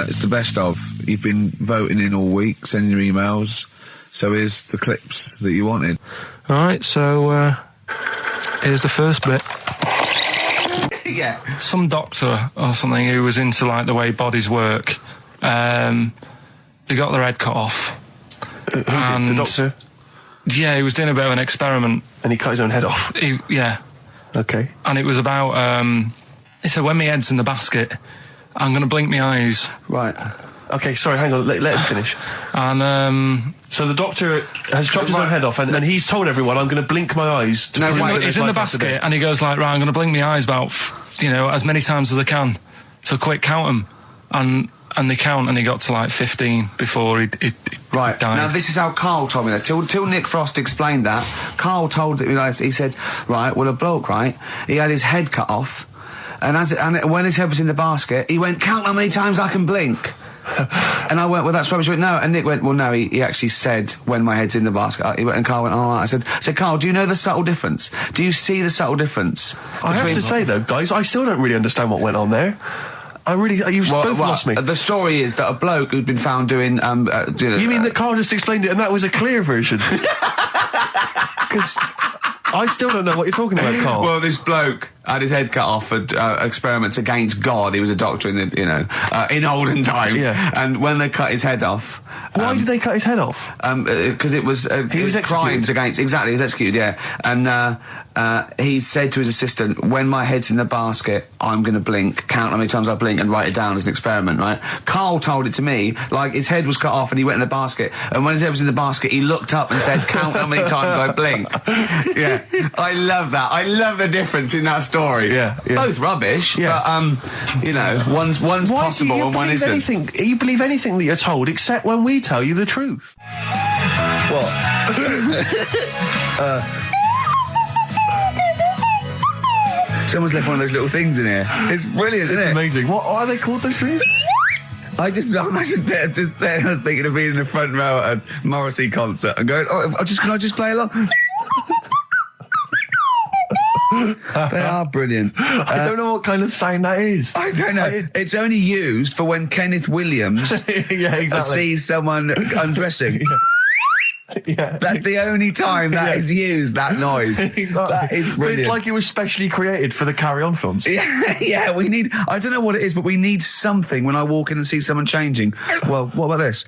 It's the best of. You've been voting in all week, sending your emails. So here's the clips that you wanted. All right, so here's the first bit. Yeah. Some doctor or something who was into, like, the way bodies work. They got their head cut off. Who did? The doctor? Yeah, he was doing a bit of an experiment. And he cut his own head off? Yeah. Okay. And it was about, he said, when my head's in the basket, I'm going to blink my eyes. Right. Okay, sorry, hang on, let him finish. And, so the doctor has chopped his own head off, and he's told everyone, I'm going to blink my eyes. He's in the basket, and he goes like, right, I'm going to blink my eyes about, as many times as I can. So quick, count them. And they count, and he got to like 15 before he died. Now this is how Karl told me that. Till Nick Frost explained that, Karl told me, he said, right, well, a bloke, right, he had his head cut off, and when his head was in the basket, he went, count how many times I can blink. And I went, well, that's rubbish. He went, no. And Nick went, well, no, he actually said, when my head's in the basket. And Karl went, all right. I said, Karl, do you know the subtle difference? Do you see the subtle difference? I have to say, though, guys, I still don't really understand what went on there. You've both lost me. The story is that a bloke who'd been found doing... you mean that Karl just explained it and that was a clear version? Because I still don't know what you're talking about, Karl. Well, this bloke had his head cut off at experiments against God. He was a doctor in the, in olden times. Yeah. And when they cut his head off... Why did they cut his head off? Because it was... he was executed. Crimes against... Exactly, he was executed, yeah. And he said to his assistant, when my head's in the basket, I'm going to blink, count how many times I blink and write it down as an experiment, right? Karl told it to me, like his head was cut off and he went in the basket, and when his head was in the basket, he looked up and said, count how many times I blink. Yeah. I love that. I love the difference in that story. Yeah. Both rubbish, but, one's possible and one isn't. You believe anything that you're told, except when we tell you the truth. What? Someone's left one of those little things in here. It's brilliant, isn't it? It's amazing. What are they called, those things? I imagine just there. I was thinking of being in the front row at a Morrissey concert and going, can I just play along? They are brilliant. I don't know what kind of sound that is. I don't know. It's only used for when Kenneth Williams sees someone undressing. Yeah. That's the only time that is used, that noise. Exactly. That is brilliant. But it's like it was specially created for the Carry On films. Yeah, we need... I don't know what it is, but we need something when I walk in and see someone changing. Well, what about this?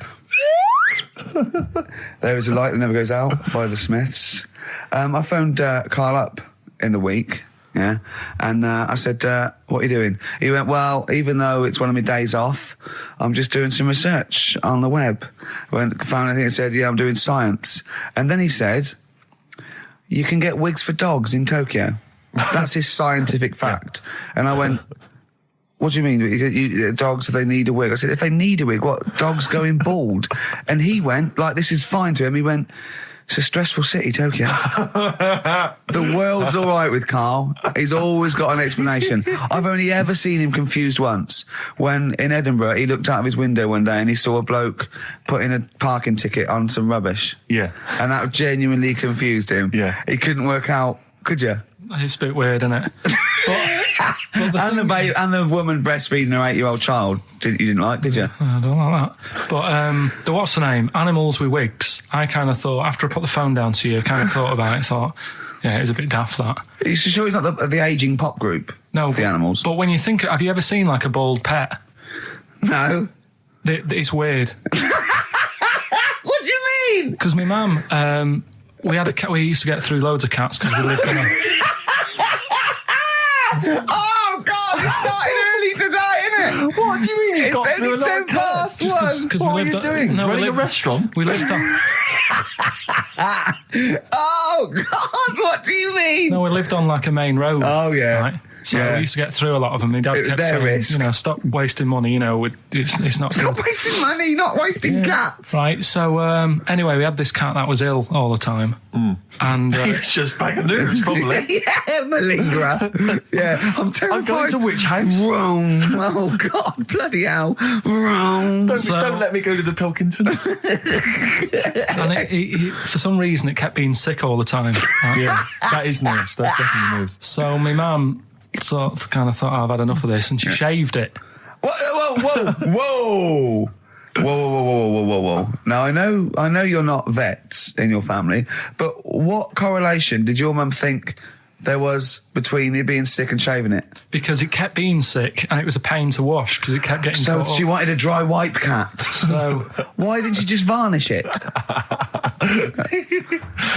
There is a light that never goes out by the Smiths. I phoned Karl up in the week, yeah, and I said, what are you doing? He went, well, even though it's one of my days off, I'm just doing some research on the web. Found anything that said, yeah, I'm doing science. And then he said, you can get wigs for dogs in Tokyo. That's his scientific fact. And I went, what do you mean? Dogs, if they need a wig? I said, if they need a wig, what? Dogs going bald? And he went, like, this is fine to him. He went, it's a stressful city, Tokyo. The world's all right with Karl. He's always got an explanation. I've only ever seen him confused once. When in Edinburgh, he looked out of his window one day and he saw a bloke putting a parking ticket on some rubbish. Yeah. And that genuinely confused him. Yeah. He couldn't work out, could you? It's a bit weird, isn't it? And the woman breastfeeding her 8-year-old child, you didn't like, did you? I don't like that. But the what's the name? Animals with wigs. I kind of thought, after I put the phone down to you, I kind of thought about it, thought, yeah, it's a bit daft, that. Are you sure he's not the ageing pop group? No. The Animals? But when you think, have you ever seen, like, a bald pet? No. It's weird. What do you mean? Because my mum, we had a cat, we used to get through loads of cats because we lived in a... Oh, God, it started early today, innit? What do you mean you got it's through only 10 past 1. What are you doing? Running a restaurant? We lived on... Oh, God, what do you mean? No, we lived on, like, a main road. Oh, yeah. Right? So we used to get through a lot of them. My dad kept saying, risk. Stop wasting money, it's not... Stop wasting money, not wasting cats. Right, so, anyway, we had this cat that was ill all the time. And... He was just bag of nerves, probably. Yeah, malingerer. Yeah, I'm terrified. I'm going to which house? Rome. Oh, God, bloody hell. Rome. Don't let me go to the Pilkingtons. And he, for some reason, it kept being sick all the time. Right? Yeah, that is nerves. That's definitely nerves. So my mum kind of thought, I've had enough of this, and she shaved it. Whoa. Whoa. Now, I know you're not vets in your family, but what correlation did your mum think there was between you being sick and shaving it? Because it kept being sick and it was a pain to wash because it kept getting So caught she up. wanted a dry wipe cat. So Why didn't you just varnish it?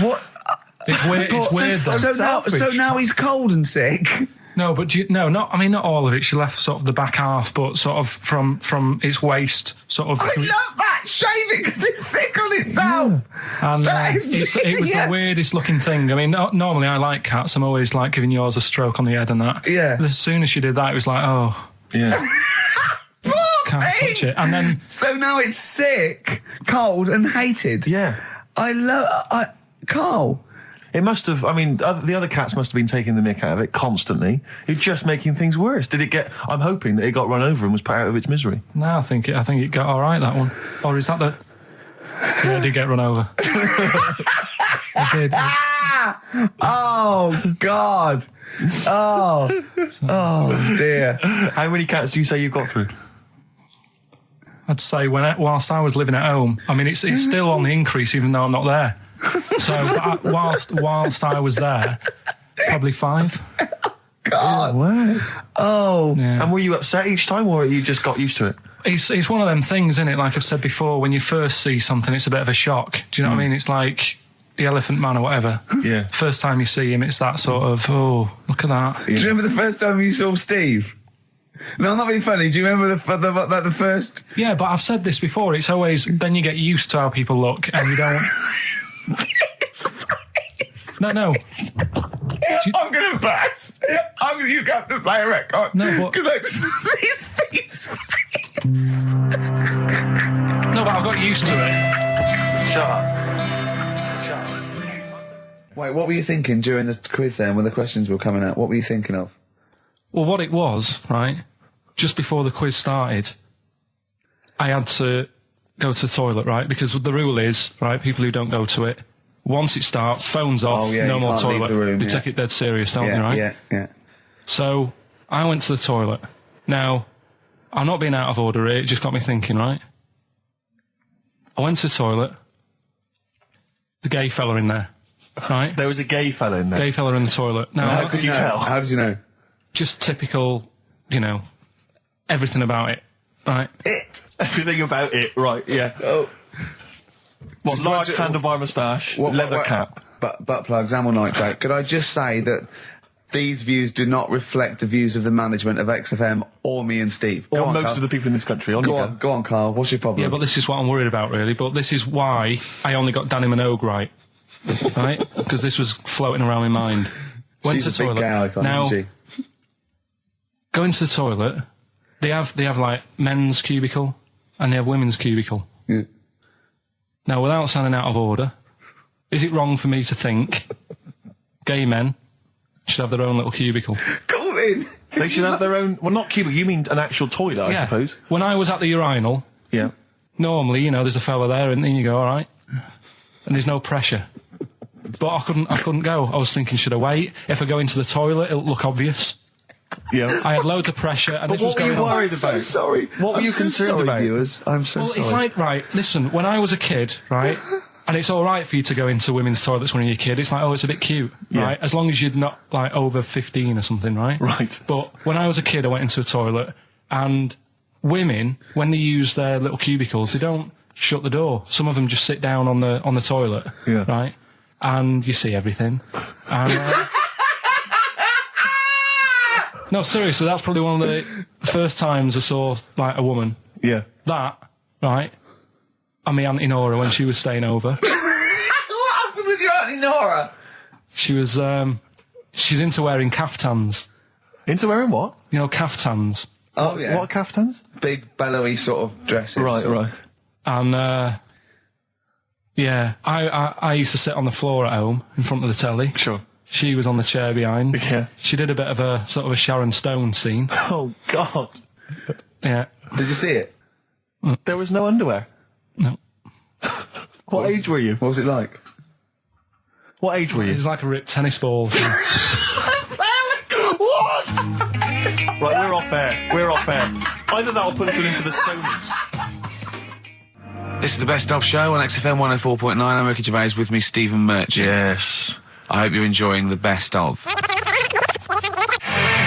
What? it's weird. It's weird. though. So now he's cold and sick. No, but not all of it. She left sort of the back half, but sort of from its waist, sort of. I love that. Shave it because it's sick on itself. And That is it was the genius. weirdest looking thing. I mean, normally I like cats. I'm always like giving yours a stroke on the head and that. Yeah. But as soon as she did that, it was like, oh, Yeah. can't touch it. And then So now it's sick, cold, and hated. Yeah. Carl. It must have, I mean, the other cats must have been taking the mick out of it constantly. It's just making things worse. Did it get, I'm hoping that it got run over and was put out of its misery. no, I think it got all right, that one. Or is that the? Yeah, it did get run over. It did. Oh, God. Oh dear. How many cats do you say you've got through? I'd say whilst I was living at home, I mean, it's still on the increase even though I'm not there. So whilst I was there, probably 5. God. Wow. Oh. Yeah. And were you upset each time or you just got used to it? It's one of them things, isn't it? Like I've said before, when you first see something, it's a bit of a shock. Do you know what I mean? It's like the Elephant Man or whatever. Yeah. First time you see him, it's that sort of, oh, look at that. Do you remember the first time you saw Steve? No, I'm not being funny. Do you remember the first? Yeah, but I've said this before. It's always, then you get used to how people look and you don't... No. I'm going to burst. You have to play a record. No, but... Because I just see Steve's face. No, but I've got used to it. Shut up. Wait, what were you thinking during the quiz then when the questions were coming out? What were you thinking of? Well, what it was, right, just before the quiz started, I had to go to the toilet, right, because the rule is, right, people who don't go to it, once it starts, phones off, no you more can't leave toilet. the room, They yeah. take it dead serious, don't they, right? Yeah. So I went to the toilet. Now, I'm not being out of order here, it just got me thinking, right? I went to the toilet, the gay fella in there, right? There was a gay fella in there. Gay fella in the toilet. Now, How could you tell? How did you know? just typical, everything about it, right? Everything about it, right, yeah. Oh. What, large handlebar moustache, leather cap. Butt plugs, amyl nitrate. Could I just say that these views do not reflect the views of the management of XFM or me and Steve. Or Go on, most Carl. of the people in this country. Go on, Carl. What's your problem? Yeah, but this is what I'm worried about, really. But this is why I only got Danny Minogue right, Because this was floating around my mind. Went She's to the a big toilet. gay icon, Now, isn't she? go into the toilet. They have like men's cubicle and they have women's cubicle. Yeah. Now, without sounding out of order, is it wrong for me to think gay men should have their own little cubicle? Call in. They should have their own... Well, not cubicle, you mean an actual toilet, I suppose. When I was at the urinal, Yeah. normally, there's a fella there and then you go, all right. And there's no pressure. But I couldn't go. I was thinking, should I wait? If I go into the toilet, it'll look obvious. Yeah. I had loads of pressure and But this was what were going you on. worried I'm so about? sorry. What were you concerned about? Viewers? I'm so Well, sorry. it's like, right, listen, when I was a kid, right, and it's all right for you to go into women's toilets when you're a kid, it's like, oh, it's a bit cute, right, as long as you're not, like, over 15 or something, right? Right. But when I was a kid, I went into a toilet, and women, when they use their little cubicles, they don't shut the door. Some of them just sit down on the toilet, Yeah. right, and you see everything. And, no, seriously, that's probably one of the first times I saw, like, a woman. Yeah. That, right, and my Auntie Nora when she was staying over. What happened with your Auntie Nora? She was, she's into wearing caftans. Into wearing what? Caftans. Oh, yeah. What caftans? Big, bellowy sort of dresses. Right. And, yeah, I used to sit on the floor at home in front of the telly. Sure. She was on the chair behind. Yeah. She did a bit of a sort of a Sharon Stone scene. Oh, God. Yeah. Did you see it? There was no underwear. No. What age were you? What was it like? What age were It you? was like a ripped tennis ball. What? Right, we're off air. We're off air. Either that or put us in for the Sonys. This is the Best Of Show on XFM 104.9. I'm Ricky Gervais, with me Stephen Merchant. Yes. I hope you're enjoying the Best Of.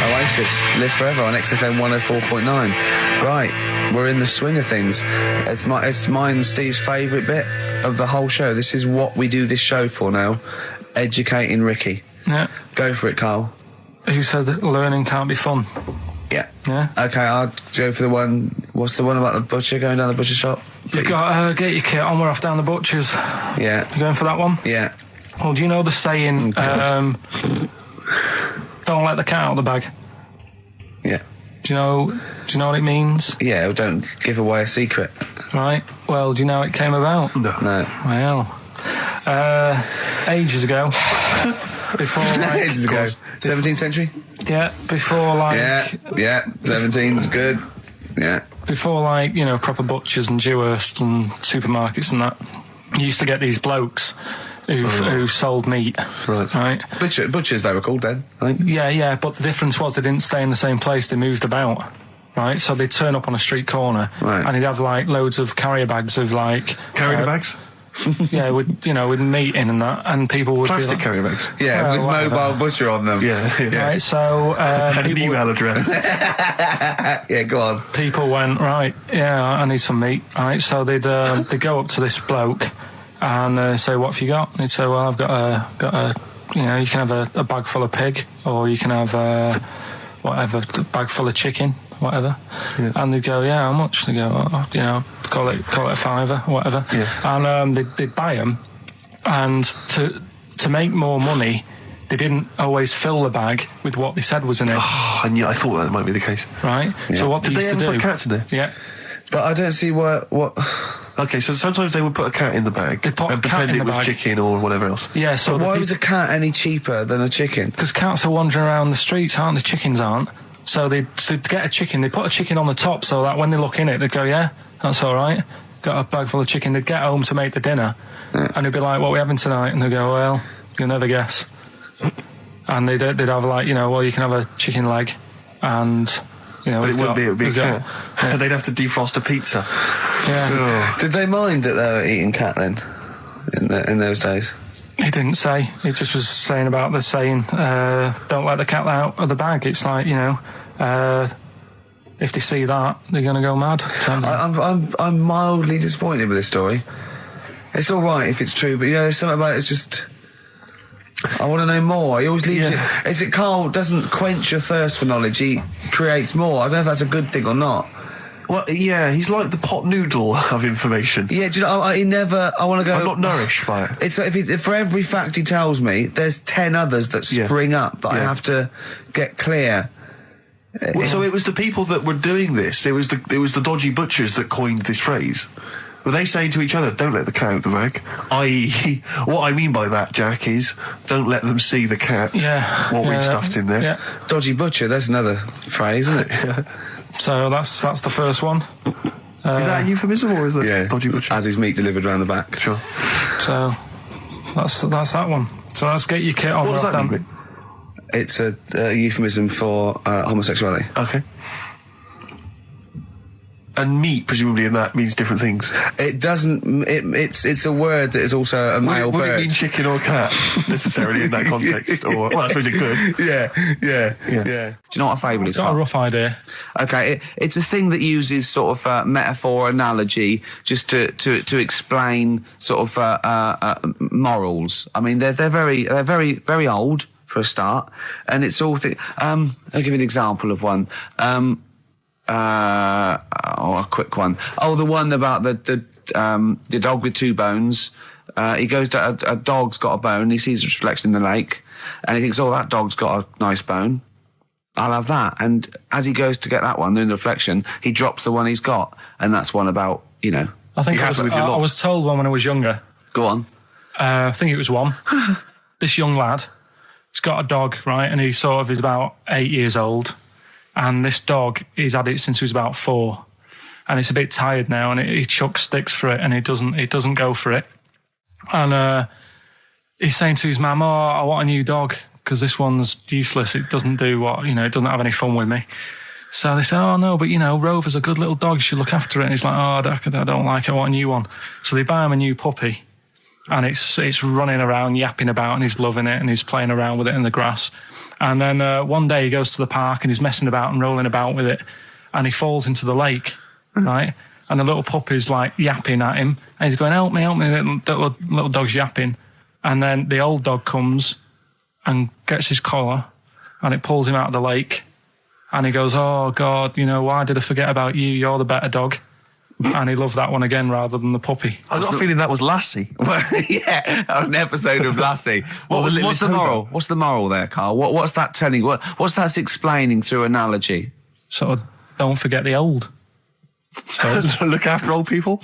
Oasis, Live Forever on XFM 104.9. Right, we're in the swing of things. It's mine and Steve's favourite bit of the whole show. This is what we do this show for now. Educating Ricky. Yeah. Go for it, Karl. As you said, that learning can't be fun. Yeah. Yeah. Okay, I'll go for the one. What's the one about the butcher going down the butcher shop? You've got get your kit on. We're off down the butcher's. Yeah. You going for that one? Yeah. Well, do you know the saying? Don't let the cat out of the bag. Yeah. Do you know what it means? Yeah. Well, don't give away a secret. Right. Well, do you know how it came about? No. Well, ages ago. Before, like, Ages ago. 17th century. Yeah. Before, like. Yeah. 17's good. Yeah. Before, like, you know, proper butchers and Dewhursts and supermarkets and that, you used to get these blokes who sold meat. Right. Butchers they were called then, I think. Yeah, but the difference was they didn't stay in the same place, they moved about. Right, so they'd turn up on a street corner, right, and he'd have like loads of carrier bags of like carrier bags. Yeah, with meat in and that, and people would plastic be like, carrier bags. Yeah, with whatever. mobile butcher on them. Yeah. Right, so and an email address. Yeah, go on. People went, right, yeah, I need some meat. Right, so they'd go up to this bloke and say, what have you got? And he'd say, well, I've got a you know, you can have a bag full of pig, or you can have whatever, a bag full of chicken, whatever. Yeah. And they'd go, yeah, how much? They go, you know, call it a fiver, whatever. Yeah. And they'd buy them, and to make more money, they didn't always fill the bag with what they said was in it. Oh, I thought that might be the case. Right. Yeah. So what did they they used ever to do? put cats in there? Yeah. But I don't see what. Okay, so sometimes they would put a cat in the bag They'd put and a cat pretend in it the was bag. chicken or whatever else. Yeah. So But why was a cat any cheaper than a chicken? Because cats are wandering around the streets, aren't they? Chickens aren't. So they'd get a chicken. They put a chicken on the top so that when they look in it, they'd go, yeah, that's all right. Got a bag full of chicken. They'd get home to make the dinner, and they'd be like, what are we having tonight? And they'd go, well, you'll never guess. And they'd have like, you know, well, you can have a chicken leg, and you know, But it would be a cat. Yeah. They'd have to defrost a pizza. Yeah. Ugh. Did they mind that they were eating cat then? In those days? He didn't say. He just was saying about the saying, don't let the cat out of the bag. It's like, you know, if they see that, they're going to go mad. I'm mildly disappointed with this story. It's all right if it's true, but you know, there's something about it. It's just. I want to know more. He always leaves it. Is it Karl doesn't quench your thirst for knowledge? He creates more. I don't know if that's a good thing or not. Well, yeah, he's like the pot noodle of information. Yeah, do you know? He never. I want to go. I'm not nourished by it. It's like if for every fact he tells me, there's 10 others that spring up that I have to get clear. Well, so it was the people that were doing this. It was the dodgy butchers that coined this phrase. Were they saying to each other, don't let the cat out the bag? I.e., what I mean by that, Jack, is don't let them see the cat. Yeah. What we've stuffed in there. Yeah. Dodgy butcher, that's another phrase, isn't it? Yeah. So that's the first one. Is that a euphemism or is that dodgy butcher? As his meat delivered round the back. Sure. So that's that one. So let's get your kit on. What does that mean? It's a euphemism for homosexuality. Okay. And meat, presumably, in that means different things. It doesn't. It's a word that is also a male would bird. it mean chicken or cat necessarily in that context? Or well, I suppose it could. Yeah. Yeah. Do you know what a fable is? Got a Karl? rough idea. Okay, it's a thing that uses sort of metaphor, analogy, just to explain sort of morals. I mean, they're very old for a start, and it's all. I'll give you an example of one. A quick one. Oh, the one about the dog with two bones. He goes to a dog's got a bone. He sees a reflection in the lake, and he thinks, "Oh, that dog's got a nice bone. I'll have that." And as he goes to get that one in the reflection, he drops the one he's got, and that's one about, you know. I think I was told one when I was younger. Go on. I think it was one. This young lad, he's got a dog, right, and he's about 8 years old. And this dog, he's had it since he was about 4, and it's a bit tired now, and he chucks sticks for it, and it doesn't go for it. And he's saying to his mum, "Oh, I want a new dog because this one's useless. It doesn't do what, it doesn't have any fun with me. So they say, oh, no, but, Rover's a good little dog. You should look after it. And he's like, oh, I don't like it. I want a new one. So they buy him a new puppy. And it's running around, yapping about, and he's loving it, and he's playing around with it in the grass. And then one day he goes to the park, and he's messing about and rolling about with it, and he falls into the lake, right? And the little puppy's, like, yapping at him, and he's going, help me, the little dog's yapping. And then the old dog comes and gets his collar, and it pulls him out of the lake. And he goes, oh, God, why did I forget about you? You're the better dog. And he loved that one again rather than the puppy. I got a feeling that was Lassie. Well, yeah, that was an episode of Lassie. What's the moral? What's the moral there, Karl? What's that telling? What's that explaining through analogy? Sort of, don't forget the old. Look after old people.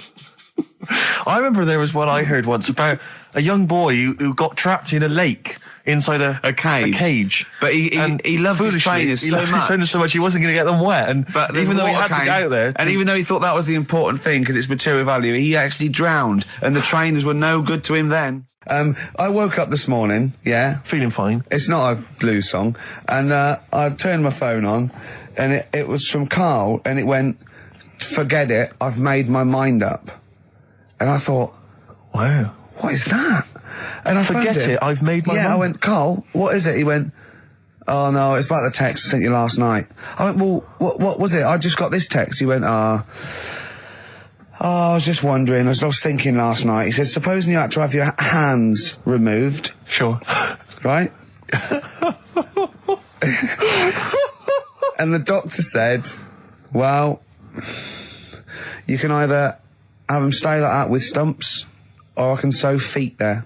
I remember there was one I heard once about a young boy who got trapped in a lake inside a cage. But he loved his trainers so much he wasn't going to get them wet. But even though he had to get out there, and even though he thought that was the important thing because it's material value, he actually drowned, and the trainers were no good to him then. I woke up this morning, feeling fine. It's not a blues song, and I turned my phone on, and it was from Karl, and it went, "Forget it, I've made my mind up." And I thought, wow, what is that? And I forget it. I've made my mind. I went, Karl, what is it? He went, oh no, it's about the text I sent you last night. I went, well, what was it? I just got this text. He went, I was just wondering. I was thinking last night. He said, supposing you had to have your hands removed. Sure. Right? And the doctor said, well, you can either have them stay like that with stumps, or I can sew feet there.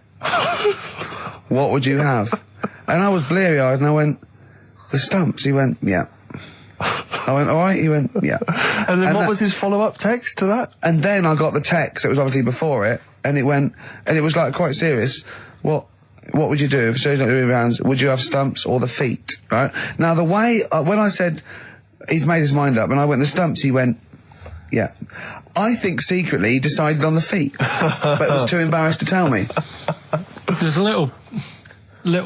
What would you have? And I was bleary-eyed, and I went, the stumps? He went, yeah. I went, all right? He went, yeah. And then what was his follow-up text to that? And then I got the text, it was obviously before it, and it went, and it was like quite serious. What would you do if surgery not doing your hands? Would you have stumps or the feet? Right? Now the way, when I said he's made his mind up, and I went the stumps, he went, yeah. I think secretly he decided on the feet, but was too embarrassed to tell me. There's a little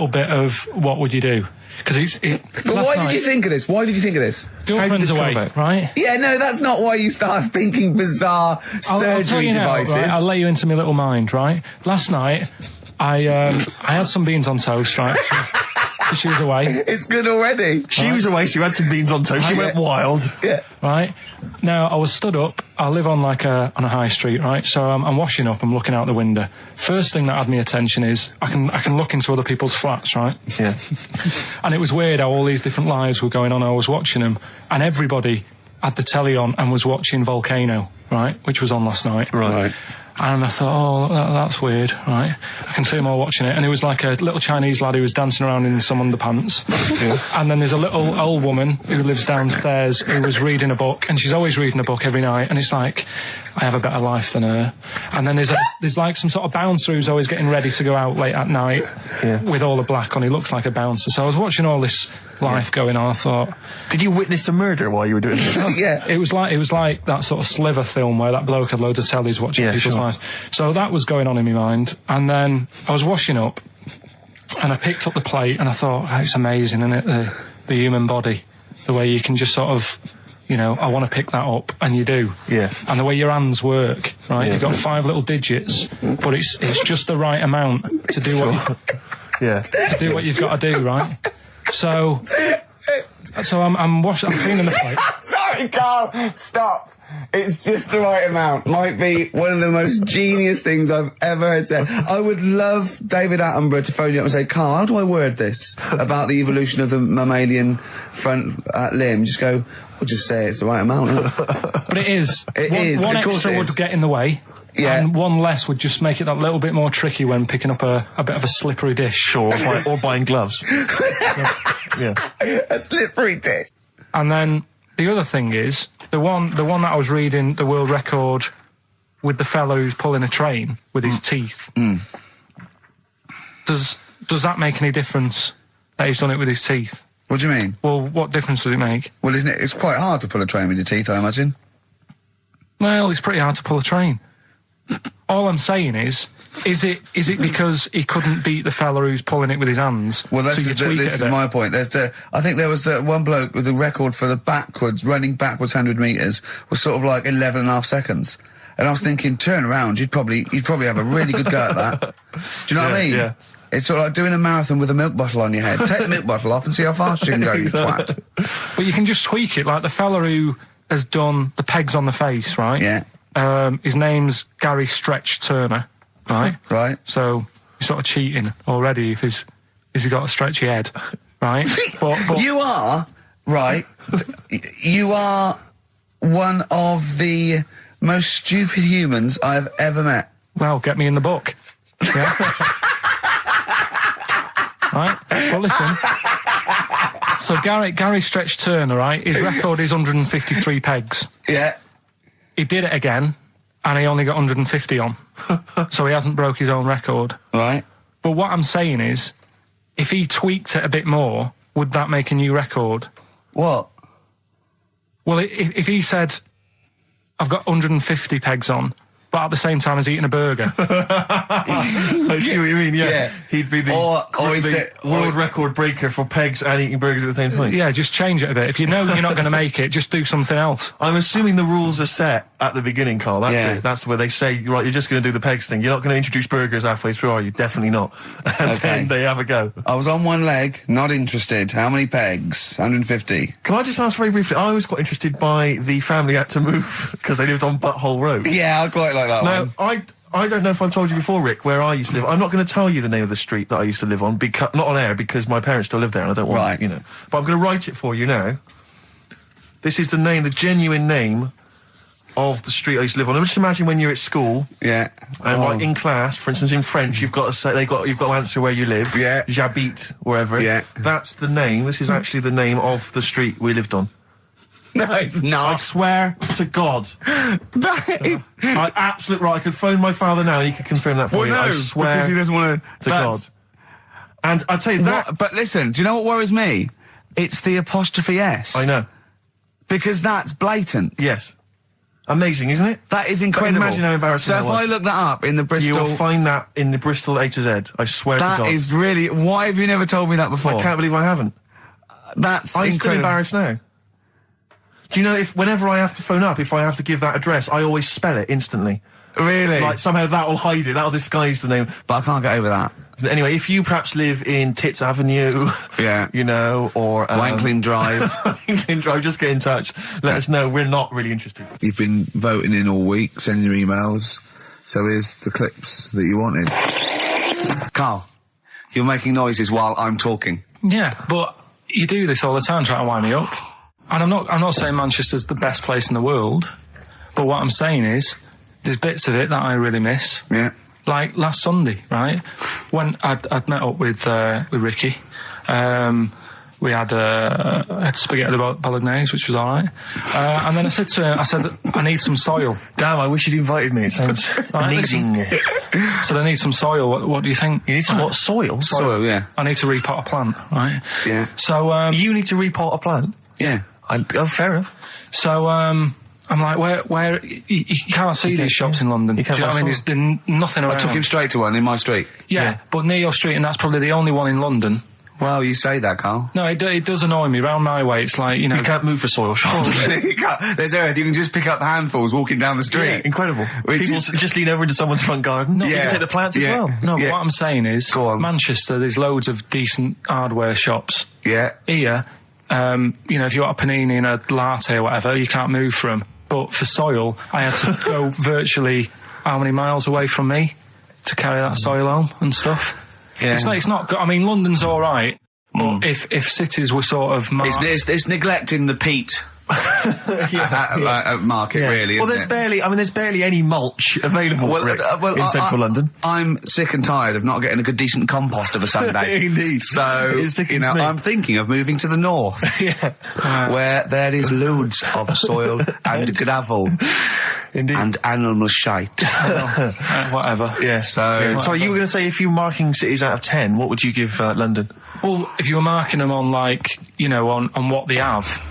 bit of what would you do? Because But why did you think of this? Why did you think of this? Girlfriend's away, right? Yeah, no, that's not why you start thinking bizarre surgery devices. Right? I'll let you into my little mind, right? Last night, I had some beans on toast, right? She was away. It's good already. She was away, she had some beans on toast, she went wild. Yeah. Right? Now, I was stood up, I live on on a high street, right? So I'm washing up, I'm looking out the window. First thing that had my attention is, I can look into other people's flats, right? Yeah. And it was weird how all these different lives were going on, I was watching them, and everybody had the telly on and was watching Volcano, right? Which was on last night. Right. And I thought, oh, that's weird, right? I can see them all watching it. And it was like a little Chinese lad who was dancing around in some underpants. Yeah. And then there's a little old woman who lives downstairs who was reading a book, and she's always reading a book every night. And it's like, I have a better life than her. And then there's like some sort of bouncer who's always getting ready to go out late at night with all the black on. He looks like a bouncer. So I was watching all this life going on. I thought, did you witness a murder while you were doing it? Yeah. It was like that sort of Sliver film where that bloke had loads of tellies watching people's lives. So that was going on in my mind. And then I was washing up, and I picked up the plate, and I thought, oh, it's amazing, isn't it? The human body, the way you can just sort of, I want to pick that up, and you do. Yes. And the way your hands work, right? Yeah. You've got 5 little digits, but it's just the right amount to do to do what you've got to do, right? So I'm cleaning the plate. Sorry, Karl, stop. It's just the right amount. Might be one of the most genius things I've ever heard said. I would love David Attenborough to phone you up and say, Karl, how do I word this about the evolution of the mammalian front limb? Just go, we'll just say it's the right amount. But it is. One of course extra would get in the way. Yeah. And one less would just make it that little bit more tricky when picking up a bit of a slippery dish. Sure, or buying gloves. Yeah. A slippery dish. And then the other thing is, the one that I was reading, the world record with the fellow who's pulling a train with his teeth. Does that make any difference that he's done it with his teeth? What do you mean? Well, what difference does it make? Well, isn't it? It's quite hard to pull a train with your teeth, I imagine. Well, it's pretty hard to pull a train. all I'm saying is it because he couldn't beat the fella who's pulling it with his hands? Well, so you tweak this it a is bit? my point. I think there was one bloke with the record for the running backwards 100 metres was sort of like 11 and a half seconds. And I was thinking, turn around, you'd probably have a really good go at that. Do you know what I mean? Yeah. It's sort of like doing a marathon with a milk bottle on your head. Take the milk bottle off and see how fast you can go, you twat. But you can just tweak it, like the fella who has done the pegs on the face, right? Yeah. His name's Gary Stretch Turner, right? Right. So you're sort of cheating already if he's got a stretchy head, right? but You are, right, you are one of the most stupid humans I've ever met. well, get me in the book. Yeah. Right? Well, listen. So Gary Stretch Turner, right? His record is 153 pegs. Yeah. He did it again, and he only got 150 on. So he hasn't broke his own record. Right. But what I'm saying is, if he tweaked it a bit more, would that make a new record? What? Well, if he said, I've got 150 pegs on, but at the same time as eating a burger. I see what you mean, yeah. He'd be the world record breaker for pegs and eating burgers at the same time. Yeah, just change it a bit. If you know you're not going to make it, just do something else. I'm assuming the rules are set at the beginning, Karl. That's it. That's where they say, right, you're just going to do the pegs thing. You're not going to introduce burgers halfway through, are you? Definitely not. And then they have a go. I was on one leg, not interested. How many pegs? 150. Can I just ask very briefly, I was quite interested by the family had to move because they lived on Butthole Road. Yeah, I quite like that one. Now, I don't know if I've told you before, Rick, where I used to live. I'm not going to tell you the name of the street that I used to live on, not on air, because my parents still live there and I don't want, But I'm going to write it for you now. This is the genuine name of the street I used to live on. Just imagine when you're at school. Yeah. And like in class, for instance, in French, you've got to say, you've got to answer where you live. Yeah. J'habite, wherever. Yeah. That's the name. This is actually the name of the street we lived on. No, it's not. I swear to God. That is... Absolute right. I could phone my father now and he could confirm that for you. I swear because he doesn't want to God. And I'd tell you that... But listen, do you know what worries me? It's the apostrophe S. I know. Because that's blatant. Yes. Amazing, isn't it? That is incredible. But imagine how embarrassing So if I look that up in the Bristol... You will find that in the Bristol A to Z. I swear to God. That is really... Why have you never told me that before? I can't believe I haven't. That's I'm incredible. still embarrassed now. Do you know, whenever I have to phone up, if I have to give that address, I always spell it instantly. Really? Like, somehow that will hide it, that'll disguise the name. But I can't get over that. Anyway, if you perhaps live in Tits Avenue, yeah, or... Wanklin Drive. Wanklin Drive, just get in touch. Let us know, we're not really interested. You've been voting in all week, sending your emails, so here's the clips that you wanted. Karl, you're making noises while I'm talking. Yeah, but you do this all the time, trying to wind me up. And I'm not saying Manchester's the best place in the world, but what I'm saying is there's bits of it that I really miss. Yeah. Like last Sunday, right? When I'd met up with Ricky, we had spaghetti bolognese, which was all right. And then I said to him, I need some soil. Damn, I wish you'd invited me. It sounds amazing. So I need some soil. What do you think? You need some what? Soil? Soil, yeah. I need to repot a plant, right? Yeah. So you need to repot a plant? Yeah. Fair enough. So I'm like, where you can't see these shops in London. Do you know what I mean? There's nothing around. I took him straight to one in my street. Yeah, but near your street, and that's probably the only one in London. Well, you say that, Karl. No, it does annoy me. Round my way, it's like, you know... You can't move for soil shops. There's earth. You can just pick up handfuls walking down the street. Yeah, incredible. People just lean over into someone's front garden. No, you can take the plants as well. No, but what I'm saying is, Manchester, there's loads of decent hardware shops. Yeah. Here, if you want a panini and a latte or whatever, you can't move for them. But for soil, I had to go virtually how many miles away from me to carry that soil home and stuff. Yeah. It's not good. I mean, London's all right, but if cities were sort of marked... It's neglecting the peat market, really, well, there's barely any mulch available in central London. I'm sick and tired of not getting a good, decent compost of a Sunday. Indeed. So, I'm thinking of moving to the north, where there is loads of soil and gravel. Indeed. And animal shite. Whatever. Yeah. So you were going to say, if you're marking cities out of 10, what would you give London? Well, if you were marking them on, on what they have.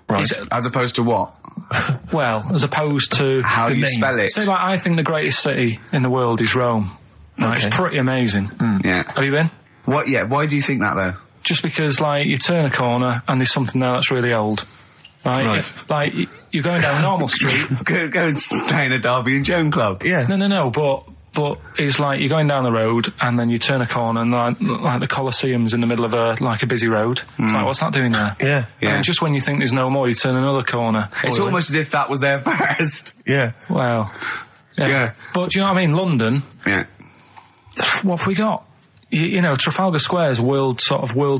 Right. As opposed to what? Well, as opposed to How the you name. spell it. Say, like, I think the greatest city in the world is Rome. Right, Okay. it's pretty amazing. Yeah. Have you been? What? Yeah. Why do you think that though? Just because, like, you turn a corner and there's something there that's really old. Right? Like, you're going down a normal street. Go and stay in a Derby and Joan club. Yeah. No, but it's like you're going down the road and then you turn a corner and like the Colosseum's in the middle of a busy road. It's like, what's that doing there? Yeah. Yeah. And just when you think there's no more, you turn another corner. It's almost as if that was there first. Yeah. Well, yeah. Yeah. But do you know what I mean? London, Yeah. what have we got? You know, Trafalgar Square is world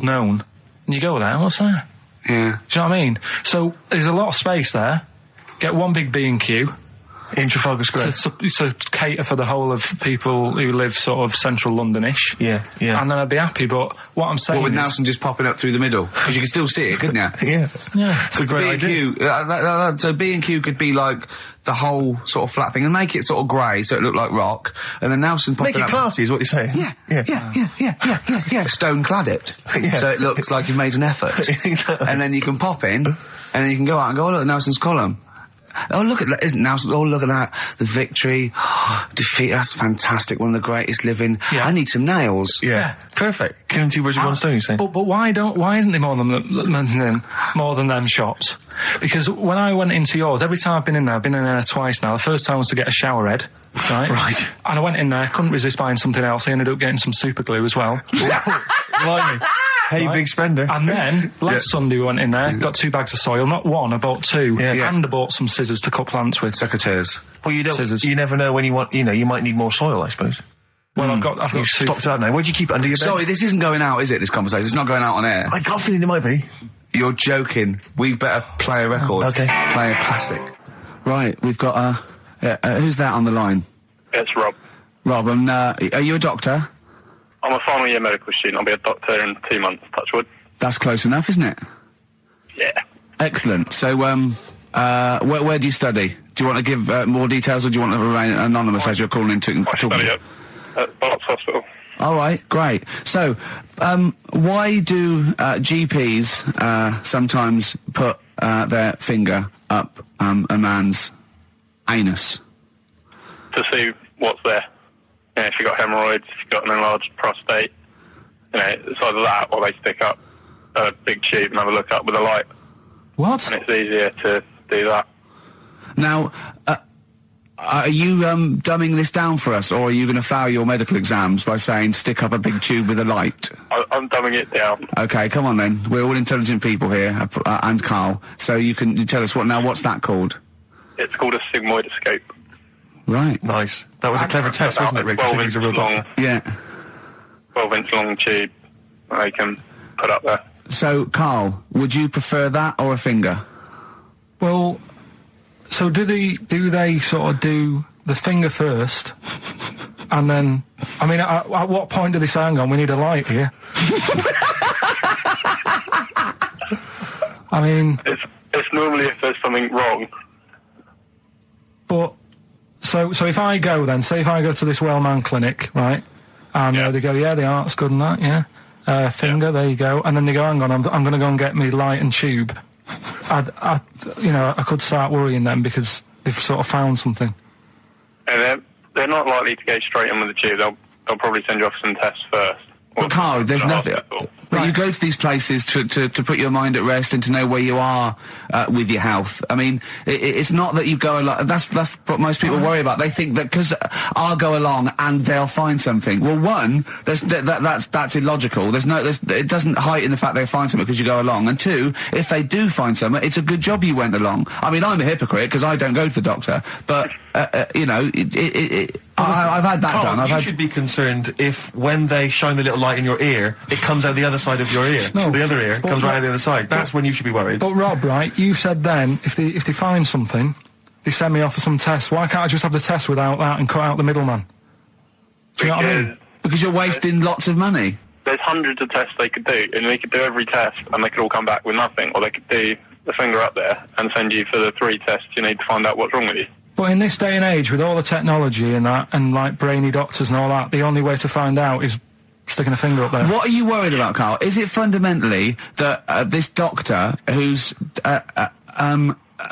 known. And you go there, what's there? Yeah. Do you know what I mean? So there's a lot of space there. Get one big B&Q. In Trafalgar Square. To cater for the whole of people who live sort of central Londonish. Yeah. And then I'd be happy, but what I'm saying What with is... Nelson just popping up through the middle? Because you can still see it, couldn't you? Yeah. Yeah. It's a great idea. B&Q, so B&Q could be like the whole sort of flat thing and make it sort of grey so it looked like rock, and then Nelson popping Make it up. classy is what you're saying. Yeah. Stone clad it. Yeah. So it looks like you've made an effort. Exactly. And then you can pop in, and then you can go out and go, oh look, Nelson's column. Oh look at that, isn't Nelson? Oh look at that, the victory, defeat. That's fantastic. One of the greatest living. Yeah. I need some nails. Yeah. Perfect. Killing two birds with one stone, you're saying? But why isn't there more than them shops? Because when I went into yours, every time I've been in there twice now. The first time was to get a shower head, right? Right. And I went in there, couldn't resist buying something else. I ended up getting some super glue as well. Blimey. Hey, big spender. And then last Sunday we went in there, got 2 bags of soil, not one, I bought 2, Yeah. and I bought some scissors to cut plants with. Secateurs. Well, you don't. Scissors. You never know when you want. You know, you might need more soil, I suppose. Well, I've got You've 2. stopped out now. Where'd you keep it under your bed? Sorry, this isn't going out, is it, this conversation? It's not going out on air. I got a feeling it might be. You're joking. We better play a record. Okay. Play a classic. Right, we've got who's that on the line? It's Rob. Rob, and are you a doctor? I'm a final year medical student. I'll be a doctor in 2 months, touch wood. That's close enough, isn't it? Yeah. Excellent. So, where do you study? Do you want to give more details, or do you want to remain anonymous as you're calling in to I study at Barts Hospital. All right, great. So, why do GPs sometimes put their finger up a man's anus? To see what's there. You know, if you've got hemorrhoids, if you've got an enlarged prostate, you know, it's either that or they stick up a big tube and have a look up with a light. What? And it's easier to do that. Now, are you dumbing this down for us, or are you going to fail your medical exams by saying stick up a big tube with a light? I'm dumbing it down. Okay, come on then. We're all intelligent people here, and Karl. So you tell us what's that called? It's called a sigmoidoscope. Right. Nice. That was a clever test, wasn't it, Rick? I think he's a real doctor. Yeah. 12-inch long tube they can put up there. So, Karl, would you prefer that or a finger? Well, so do they sort of do the finger first, and then, I mean, at what point do they say, hang on, we need a light here? I mean... It's normally if there's something wrong. But, so if I go then, say if I go to this well-known clinic, right, and they go, yeah, the art's good and that, yeah, finger, there you go, and then they go, hang on, I'm going to go and get me light and tube. I could start worrying then because they've sort of found something. And they're not likely to go straight in with the tube. They'll probably send you off some tests first. But Karl, there's nothing. But Right. you go to these places to put your mind at rest and to know where you are with your health. I mean, it's not that you go along. That's what most people worry about. They think that because I'll go along and they'll find something. Well, one, that's illogical. It doesn't heighten the fact they'll find something because you go along. And two, if they do find something, it's a good job you went along. I mean, I'm a hypocrite because I don't go to the doctor, but I've had that Karl, done. you should be concerned if when they shine the little light in your ear, it comes out the other side of your ear. No, the other ear but comes right out the other side. That's when you should be worried. But Rob, right, you said then, if they find something, they send me off for some tests. Why can't I just have the test without that and cut out the middleman? Do you know what I mean? Because you're wasting lots of money. There's hundreds of tests they could do, and they could do every test, and they could all come back with nothing, or they could do the finger up there and send you for the 3 tests you need to find out what's wrong with you. But in this day and age, with all the technology and that, and like brainy doctors and all that, the only way to find out is sticking a finger up there. What are you worried about, Karl? Is it fundamentally that this doctor who's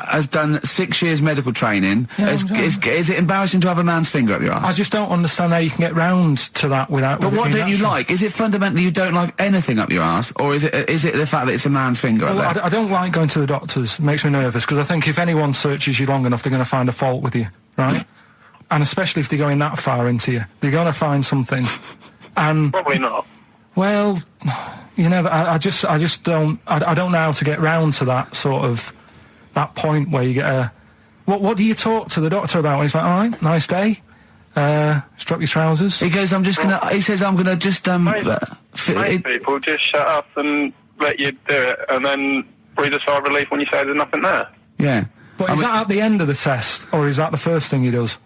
has done 6 years medical training. Yeah, Is it embarrassing to have a man's finger up your ass? I just don't understand how you can get round to that without... But what don't you like? Is it fundamentally you don't like anything up your ass, or is it the fact that it's a man's finger up there? I don't like going to the doctors. It makes me nervous, because I think if anyone searches you long enough, they're going to find a fault with you, right? And especially if they're going that far into you. They're going to find something. And... Probably not. Well, you know, I just don't... I don't know how to get round to that sort of... that point where you get a... What do you talk to the doctor about? He's like, all right, nice day. Strap your trousers. He goes, he says, I'm gonna just, Most people just shut up and let you do it, and then breathe a sigh of relief when you say there's nothing there. Yeah. But is that at the end of the test, or is that the first thing he does?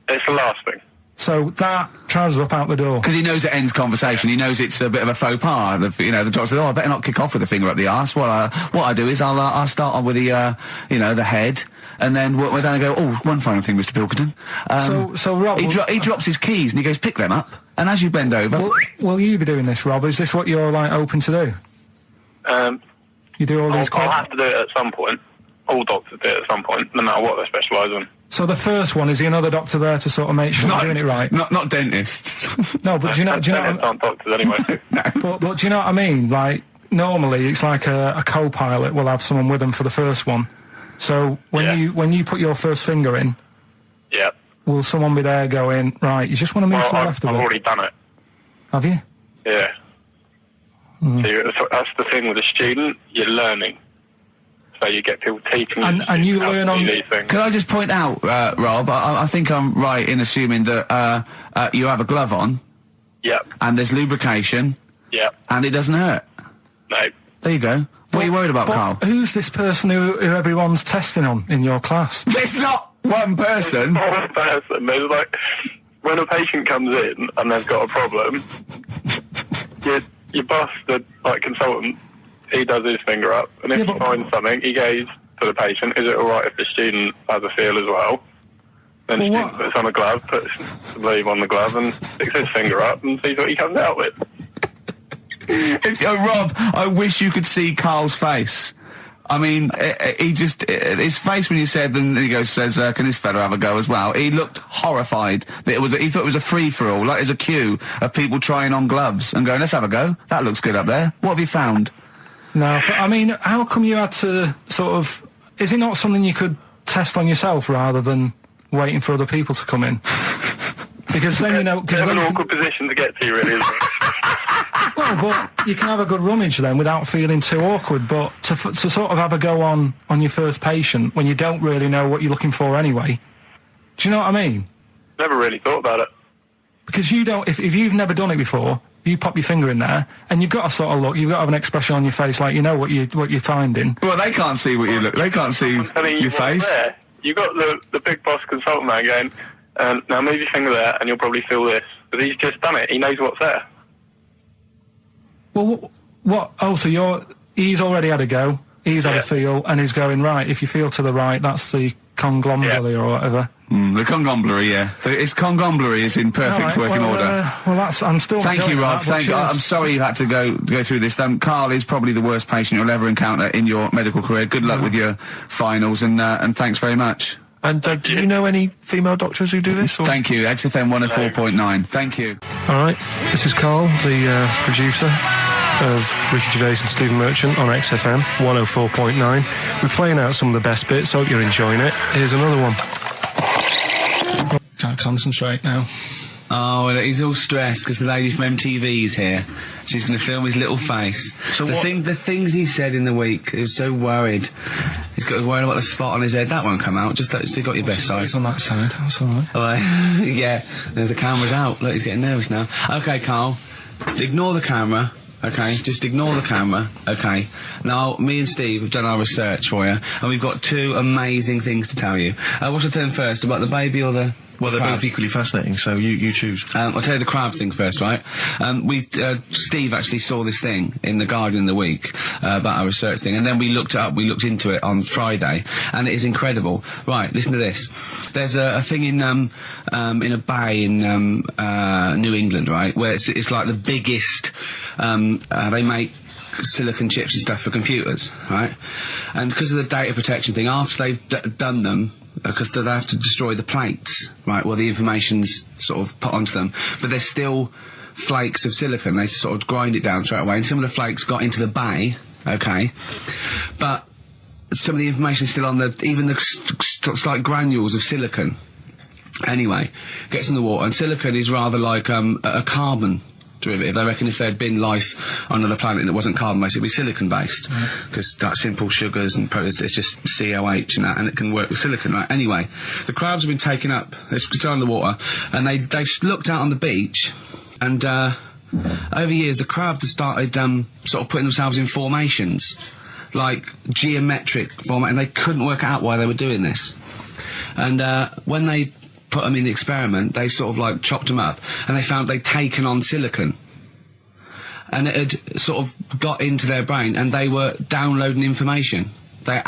It's the last thing. So that trousers up out the door. Because he knows it ends conversation. He knows it's a bit of a faux pas. The doctor says, I better not kick off with the finger up the arse. What I do is I'll start on with the, the head, and then we'll then go, one final thing, Mr. Pilkington. So Rob... He drops his keys and he goes, pick them up. And as you bend over... Will you be doing this, Rob? Is this what you're, like, open to do? You do all these... I'll have to do it at some point. All doctors do it at some point, no matter what they specialise in. So the first one, is the another doctor there to sort of make sure you're doing it right? Not dentists. No, but do you know... aren't doctors anyway. But do you know what I mean? Like, normally it's like a co-pilot will have someone with them for the first one. So when you put your first finger in, yeah, will someone be there going, right, you just want to move to the left of it? I've already done it. Have you? Yeah. So that's the thing with a student, you're learning. So you get people teaching you. And you learn on... these things. Can I just point out, Rob, I think I'm right in assuming that you have a glove on. Yep. And there's lubrication. Yep. And it doesn't hurt. No. There you go. What are you worried about, Karl? Who's this person who everyone's testing on in your class? It's not one person. One person. There's like, when a patient comes in and they've got a problem, your boss, the consultant, he does his finger up, and if he finds something, he goes to the patient, is it alright if the student has a feel as well? Then the student puts on a glove, puts the sleeve on the glove, and sticks his finger up and sees what he comes out with. Rob, I wish you could see Karl's face. I mean, his face when you said, and he says, can this fella have a go as well? He looked horrified. That he thought it was a free-for-all, like there's a queue of people trying on gloves and going, let's have a go. That looks good up there. What have you found? No, I mean, how come you had to sort of... Is it not something you could test on yourself rather than waiting for other people to come in? Because then, you know... It's an awkward position to get to, really, isn't it? Well, but you can have a good rummage then without feeling too awkward, but to sort of have a go on your first patient when you don't really know what you're looking for anyway, do you know what I mean? Never really thought about it. Because you don't... If you've never done it before... You pop your finger in there, and you've got to sort of look. You've got to have an expression on your face, like you know what you're finding. Well, they can't see what you look. They can't see your face. There. You got the big boss consultant man going, now move your finger there, and you'll probably feel this. But he's just done it. He knows what's there. Well, what? Oh, so he's already had a go. He's had a feel, and he's going right. If you feel to the right, that's the conglomerate or whatever. The conglomerate, yeah. Its conglomerate is in perfect working order. I'm still... Thank you, Rob. Thank you. I'm sorry you had to go through this. Karl is probably the worst patient you'll ever encounter in your medical career. Good luck with your finals, and thanks very much. And do you know any female doctors who do this? Or? Thank you. XFM 104.9. Thank you. All right. This is Karl, the producer of Ricky Gervais and Stephen Merchant on XFM 104.9. We're playing out some of the best bits. Hope you're enjoying it. Here's another one. Can't concentrate now. Oh, he's all stressed because the lady from MTV's here. She's going to film his little face. So the things he said in the week, he was so worried. He's got worried about the spot on his head. That won't come out. Just you got your best side. It's on that side. That's all right. Yeah, the camera's out. Look, he's getting nervous now. Okay, Karl, ignore the camera. Okay, just ignore the camera. Okay. Now, me and Steve have done our research for you, and we've got two amazing things to tell you. What should I tell him first, about the baby or the... Well, they're both equally fascinating, so you choose. I'll tell you the crab thing first, right? Steve actually saw this thing in The Guardian of the Week about our research thing, and then we looked it up, we looked into it on Friday, and it is incredible. Right, listen to this. There's a thing in a bay in New England, right, where it's like the biggest, they make silicon chips and stuff for computers, right? And because of the data protection thing, after they've done them, because they have to destroy the plates, right, well, the information's sort of put onto them, but there's still flakes of silicon. They sort of grind it down straight away, and some of the flakes got into the bay, okay, but some of the information is still on even the slight granules of silicon. Anyway, gets in the water, and silicon is rather like a carbon derivative. They reckon if there had been life on another planet that wasn't carbon-based, it'd be silicon-based, because that simple sugars and proteins, it's just COH and that, and it can work with silicon, right? Anyway, the crabs have been taken up, they're still in the water, and they looked out on the beach, and over years the crabs have started sort of putting themselves in formations, like geometric format, and they couldn't work out why they were doing this. And when they put them in the experiment, they sort of like chopped them up, and they found they'd taken on silicon, and it had sort of got into their brain, and they were downloading information. They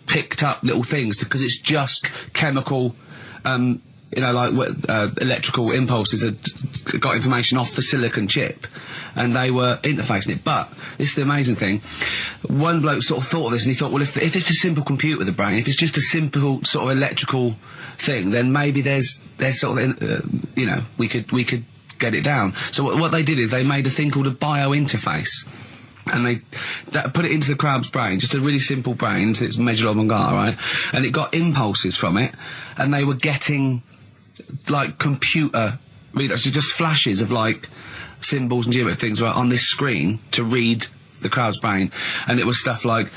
picked up little things, because it's just chemical, like electrical impulses that got information off the silicon chip, and they were interfacing it. But this is the amazing thing. One bloke sort of thought of this, and he thought, well, if it's a simple computer with a brain, if it's just a simple sort of electrical thing, then maybe there's sort of we could get it down. So what they did is they made a thing called a biointerface, and they put it into the crab's brain, just a really simple brain, so it's measured oblongata, right? And it got impulses from it, and they were getting like computer readers, so just flashes of like symbols and geometric things right on this screen to read the crab's brain, and it was stuff like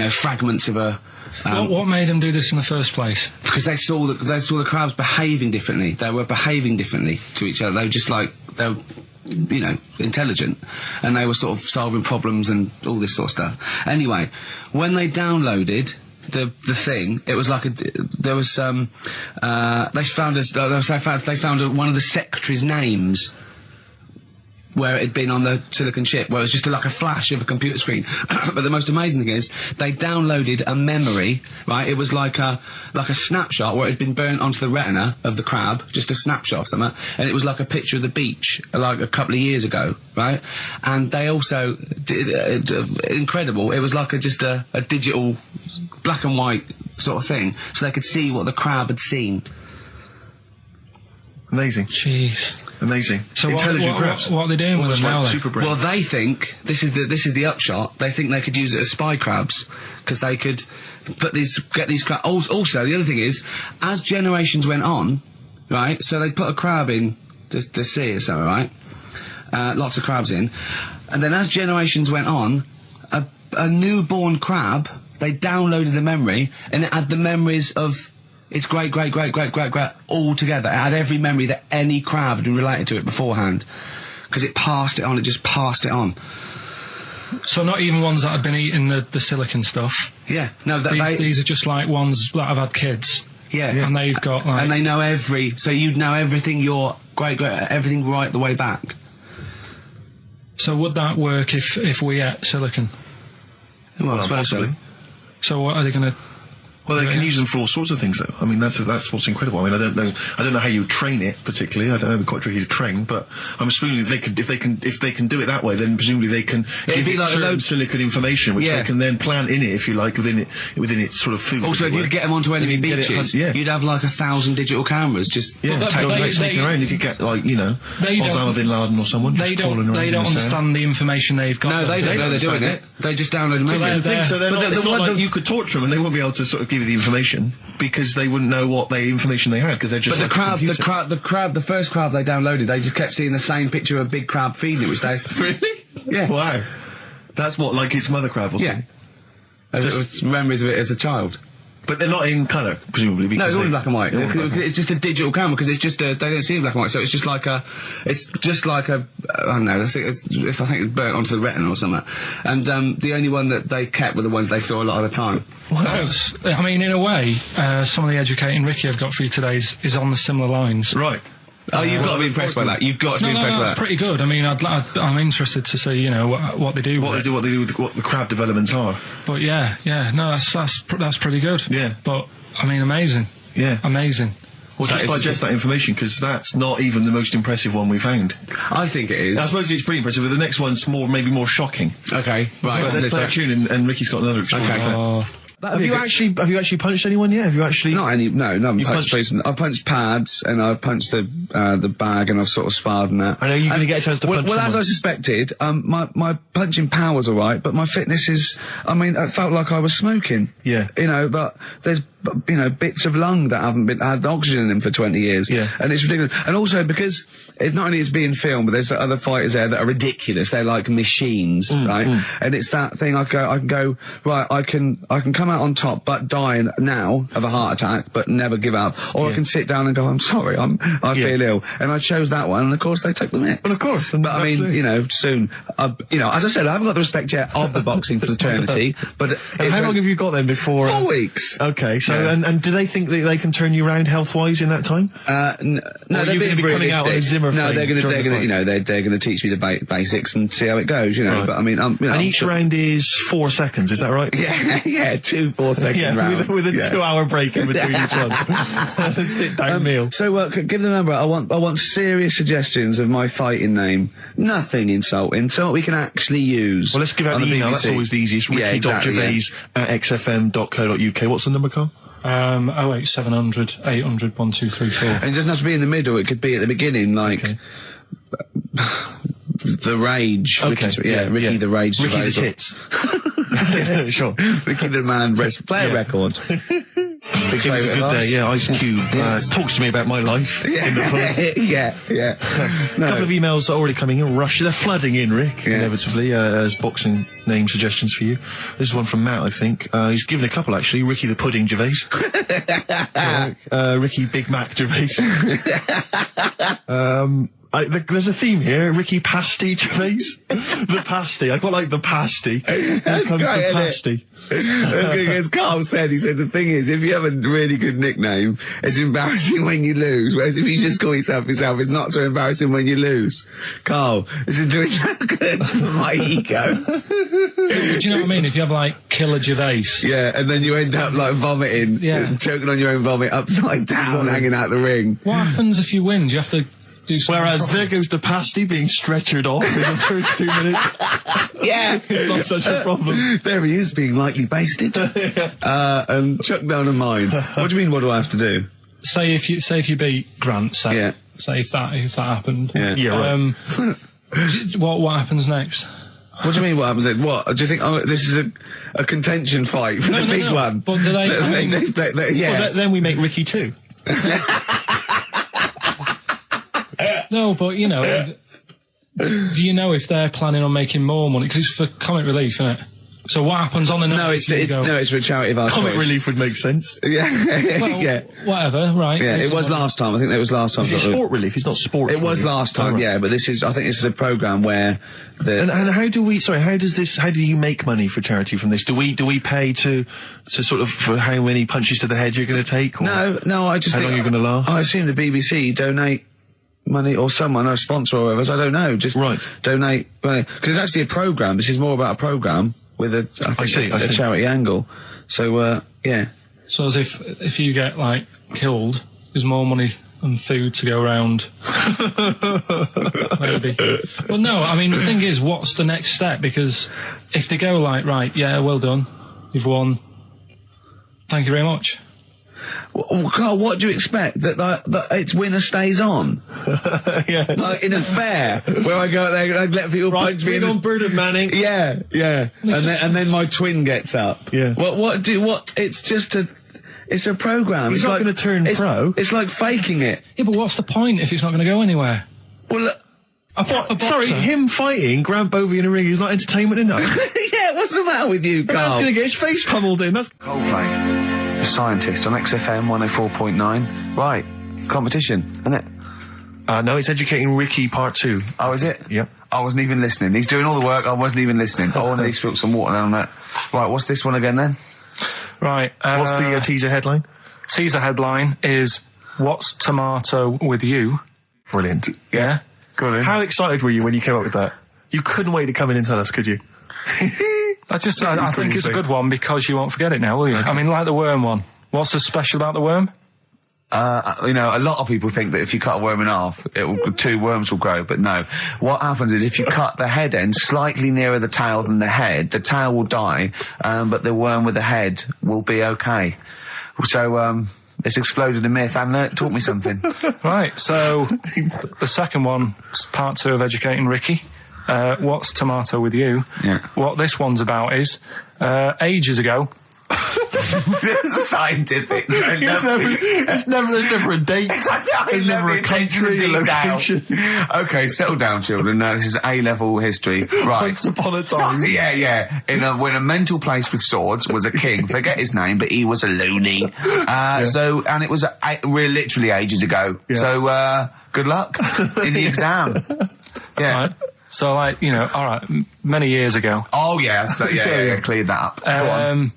fragments of a. What made them do this in the first place? Because they saw the crabs behaving differently. They were behaving differently to each other. They were just like intelligent, and they were sort of solving problems and all this sort of stuff. Anyway, when they downloaded the thing, it was like they found one of the secretary's names where it had been on the silicon chip, where it was just like a flash of a computer screen. But the most amazing thing is, they downloaded a memory, right? It was like a snapshot where it had been burnt onto the retina of the crab, just a snapshot or something, and it was like a picture of the beach, like a couple of years ago, right? And they also did, incredible, it was like just a digital black and white sort of thing, so they could see what the crab had seen. Amazing. Jeez. Amazing. So intelligent crabs. What are they doing with them now? Super brain. Well, they think this is the upshot. They think they could use it as spy crabs, because they could get these crabs. Also, the other thing is, as generations went on, right? So they put a crab in the sea or something, right? Lots of crabs in, and then as generations went on, a newborn crab, they downloaded the memory, and it had the memories of its great all together. It had every memory that any crab had been related to it beforehand, because it passed it on. It just passed it on. So not even ones that had been eating the silicon stuff. Yeah, no. These are just like ones that have had kids. Yeah, and they've got like. And they know so you'd know everything. Your everything right the way back. So would that work if we ate silicon? Well, I suppose so. So what are they going to? Well, they can use them for all sorts of things, though. I mean, that's what's incredible. I mean, I don't know how you train it particularly. I don't know, it'd be quite tricky to train, but I'm assuming if they can do it that way, then presumably they can give it like certain silicon information, which they can then plant in it, if you like, within its sort of food. Also, if you could get them onto enemy beaches, you'd have like 1,000 digital cameras just taking around. You could get Osama bin Laden or someone. They don't understand the information they've got. No, they don't know they're doing it. They just download them. So it's not like you could torture them and they wouldn't be able to sort of give you the information, because they wouldn't know what information they had, because they're just. But the first crab they downloaded, they just kept seeing the same picture of a big crab feeding it, which they really, yeah, wow, that's what, like its mother crab or something. Yeah, just memories of it as a child. But they're not in colour, presumably. Because no, it's all in black and white. It's just a digital camera, because it's just they don't see in black and white, so it's just like a I don't know. I think it's burnt onto the retina or something. And the only one that they kept were the ones they saw a lot of the time. Wow. I mean, in a way, some of the educating Ricky I've got for you today is on the similar lines. Right. Oh, you've got to be impressed by that. You've got to be impressed by that. That's pretty good. I mean, I'm interested to see, what they do. What they do with what the crab developments are. But no, that's pretty good. Yeah. But I mean, amazing. Yeah. Amazing. Well, just digest that information, because that's not even the most impressive one we found. I think it is. I suppose it's pretty impressive, but the next one's maybe more shocking. Okay, right. Well, let's play a tune, and Ricky's got another extraordinary fact. Have you actually punched anyone yet? Have you actually? No, I haven't punched person. I've punched pads, and I've punched the bag, and I've sort of sparred and that. I know you're going to get a chance to punch someone. As I suspected, my punching power's alright, but my fitness is, it felt like I was smoking. Yeah. But there's, bits of lung that haven't had oxygen in them for 20 years. Yeah. And it's ridiculous. And also because it's not only it's being filmed, but there's other fighters there that are ridiculous. They're like machines, right? And it's that thing I can go, right, I can come out on top, but die now of a heart attack, but never give up. Or I can sit down and go, I'm sorry, I feel ill. And I chose that one, and of course they took the mick. Well, of course. But I mean, soon, as I said, I haven't got the respect yet of the boxing fraternity, but how long have you got then before? 4 weeks. Okay, so, and do they think that they can turn you around health-wise in that time? No, they're being coming out on a Zimmer No, flame they're gonna teach me the basics and see how it goes, Right. But I mean, and each round is 4 seconds, is that right? Yeah, 2 4-second rounds. With a 2-hour break in between each one. Sit-down meal. So, give the number. I want serious suggestions of my fighting name. Nothing insulting, so we can actually use. Well, let's give out the email. That's always the easiest. Ricky.Gervais at xfm.co.uk. What's the number, Karl? 08700 800 1234. And it doesn't have to be in the middle. It could be at the beginning, like the Rage. Okay, Ricky the Rage. Ricky the Tits. Yeah, sure. Ricky the Man. Play a record. Big it was a good day, Ice Cube talks to me about my life in the pub. Yeah. A couple of emails are already coming in, they're flooding in, Rick, inevitably, as boxing name suggestions for you. This is one from Matt, I think. He's given a couple, actually. Ricky the Pudding Gervais. Ricky Big Mac Gervais. There's a theme here, Ricky Pasty Gervais. The pasty. I quite like the pasty. Here comes the pasty. As Karl said, the thing is, if you have a really good nickname, it's embarrassing when you lose, whereas if you just call yourself, it's not so embarrassing when you lose. Karl, this is doing no good for my ego. Do you know what I mean? If you have, like, Killer Gervais. Yeah, and then you end up, like, vomiting, choking on your own vomit, upside down, hanging out the ring. What happens if you win? Do you have to do something? Whereas there goes the pasty being stretchered off in the first 2 minutes. Yeah. It's not such a problem. There he is, being lightly basted. And chucked down a mine. What do you mean, what do I have to do? Say if you beat Grant, say if that happened. Yeah. What happens next? What do you mean, what happens next? What? Do you think, this is a contention fight for the big one? But do they... Well, then we make Ricky 2. No, but, do you know if they're planning on making more money? Because it's for comic relief, isn't it? So what happens on the night? It's for a charity of our Comic choice. relief would make sense. Yeah. Well, whatever, right. Yeah, it was last time. I think that was last time. Is it sport relief? It's not sport relief. It was last time, but I think this is a programme where And how do you make money for charity from this? Do we pay to sort of, for how many punches to the head you're going to take? Or No, I just how long you're going to last? I assume the BBC donate money, or someone, or a sponsor or whatever, I don't know, just donate money. Because it's actually a programme. This is more about a programme with a charity angle. So, So as if you get, like, killed, there's more money and food to go around. Maybe. But no, I mean, the thing is, what's the next step? Because if they go like, right, well done, you've won, thank you very much. Well, Karl, what do you expect? That its winner stays on? Like in a fair, where I go out there and I let people punch me. On Bird of Manning. Yeah. And then my twin gets up. Yeah. It's a programme. He's not going to turn pro. It's like faking it. Yeah, but what's the point if it's not going to go anywhere? Well, sorry, him fighting Grant Bovey in a ring is not entertainment enough. Yeah, what's the matter with you, Karl? That's going to get his face pummeled in. That's Coldplay, The Scientist on XFM 104.9. Right, competition, isn't it? No, it's Educating Ricky Part 2. Oh, is it? Yep. I wasn't even listening. He's doing all the work, I wasn't even listening. Oh, and he spilled some water on that. Right, what's this one again then? Right. What's the teaser headline? Teaser headline is, What's Tomato with You? Brilliant. Yeah? Go on. How excited were you when you came up with that? You couldn't wait to come in and tell us, could you? I think it's a good one because you won't forget it now, will you? Okay. I mean, like the worm one. What's so special about the worm? you know, a lot of people think that if you cut a worm in half, 2 worms will grow, but no. What happens is if you cut the head end slightly nearer the tail than the tail will die, but the worm with the head will be okay. So, it's exploded a myth, and it taught me something. Right, so the second one, part 2 of educating Ricky. What's tomato with you? Yeah. What this one's about is, ages ago... It's scientific. There's never a date. There's never a country, a location. Okay, settle down, children. This is A-level history. Right. Once upon a time. Yeah. When a mental place with swords was a king, forget his name, but he was a loony. So, and it was literally ages ago. Yeah. So, good luck in the exam. Yeah. Right. So, like, you know, alright, many years ago. Oh, yeah, cleared that up. Go on.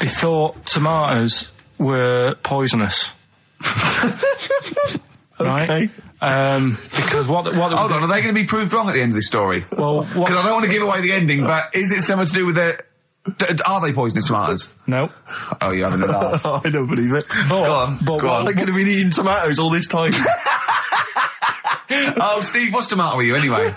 They thought tomatoes were poisonous. Right? Okay. Because what Hold on, are they going to be proved wrong at the end of this story? Well, because I don't want to give away the ending, but is it something to do with are they poisonous tomatoes? No. Oh, you're having a laugh. I don't believe it. Go on. They're going to be eating tomatoes all this time. Oh, Steve, what's tomato with you anyway?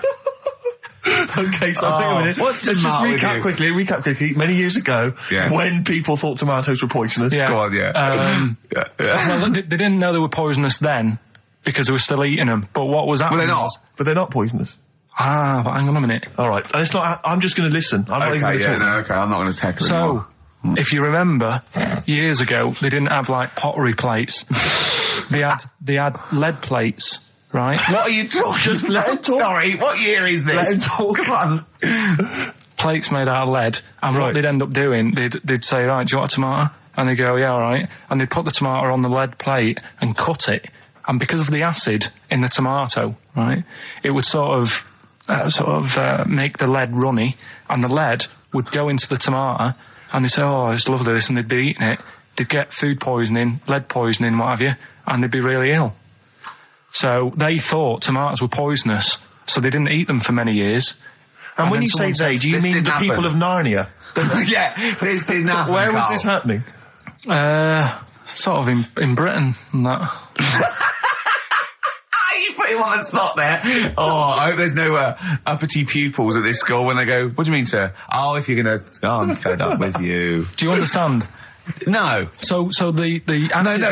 Okay, so hang on a minute. Let's just recap quickly. Many years ago, when people thought tomatoes were poisonous. Yeah. Go on, Well, they didn't know they were poisonous then because they were still eating them. But what was happening? But they're not poisonous. But hang on a minute. All right, and it's not. I'm just going to listen. I'm not even going to talk. I'm not going to tackle it So, anymore. if you remember, years ago they didn't have like pottery plates. They had lead plates. Right? What are you talking? Just let him talk. Sorry, what year is this? Let him talk. Come on. Plates made out of lead, and what they'd end up doing, they'd say, right, do you want a tomato? And they'd go, yeah, all right. And they'd put the tomato on the lead plate and cut it. And because of the acid in the tomato, right, it would sort of make the lead runny, and the lead would go into the tomato, and they'd say, oh, it's lovely this, and they'd be eating it. They'd get food poisoning, lead poisoning, what have you, and they'd be really ill. So they thought tomatoes were poisonous, so they didn't eat them for many years. And when you say they, do you mean the people of Narnia? Yeah, this didn't happen. Where was this happening? Sort of in Britain and that. You put him on the spot there. Oh, I hope there's no uppity pupils at this school when they go, what do you mean, sir? Oh, if you're gonna... Oh, I'm fed up with you. Do you understand? No. So the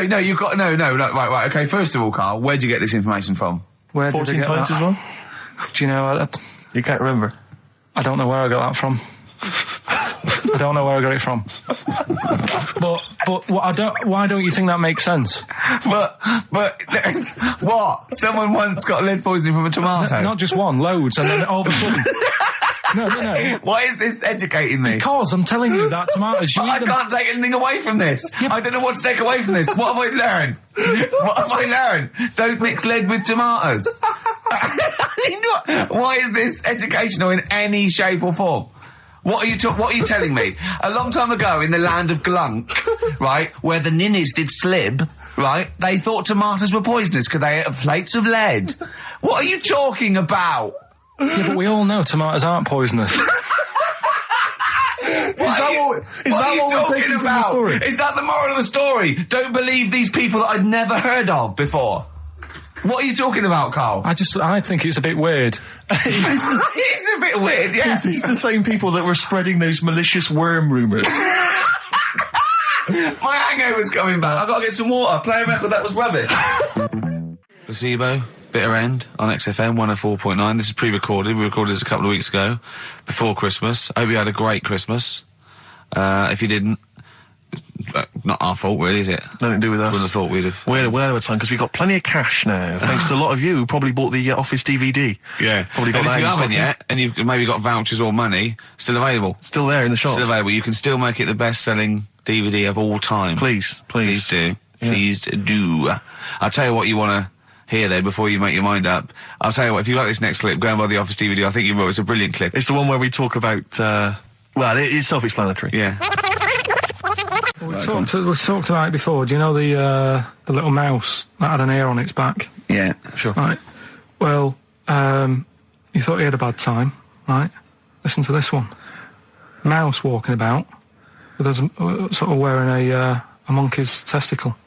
No, you've got... No, right, okay, first of all, Karl, where'd you get this information from? Where 14 did I get times that? as well? Do you know... You can't remember? I don't know where I got that from. I don't know where I got it from. But why don't you think that makes sense? But what? Someone once got lead poisoning from a tomato? Not just one, loads, and then all of a sudden... No. Why is this educating me? Because I'm telling you that tomatoes... I can't take anything away from this. I don't know what to take away from this. What have I learned? Don't mix lead with tomatoes. Why is this educational in any shape or form? What are you telling me? A long time ago in the land of Glunk, right, where the ninnies did slib, right, they thought tomatoes were poisonous because they ate plates of lead. What are you talking about? Yeah, but we all know tomatoes aren't poisonous. Is that what we're taking from the story? Is that the moral of the story? Don't believe these people that I'd never heard of before. What are you talking about, Karl? I think it's a bit weird. It's a bit weird, yeah. It's the same people that were spreading those malicious worm rumours. My hangover's coming back. I've got to get some water. Play a record that was rubbish. Placebo, Bitter End on XFM 104.9. This is pre-recorded. We recorded this a couple of weeks ago, before Christmas. Hope you had a great Christmas. If you didn't, not our fault, really, is it? Nothing to do with us. Wouldn't have thought we'd have. We're well over time because we've got plenty of cash now, thanks to a lot of you who probably bought the Office DVD. Yeah. Probably got and that if you in haven't stock. yet, and you've maybe got vouchers or money, still available. Still there in the shops. Still available. You can still make it the best-selling DVD of all time. Please do. Yeah. Please do. I'll tell you what you want to hear there before you make your mind up. I'll tell you what, if you like this next clip, go and buy the Office DVD. I think you will. It's a brilliant clip. It's the one where we talk about, well, it's self-explanatory. Yeah. We talked about it before. Do you know the little mouse that had an ear on its back? Yeah, sure. Right. Well, you thought he had a bad time, right? Listen to this one. Mouse walking about with sort of wearing a monkey's testicle.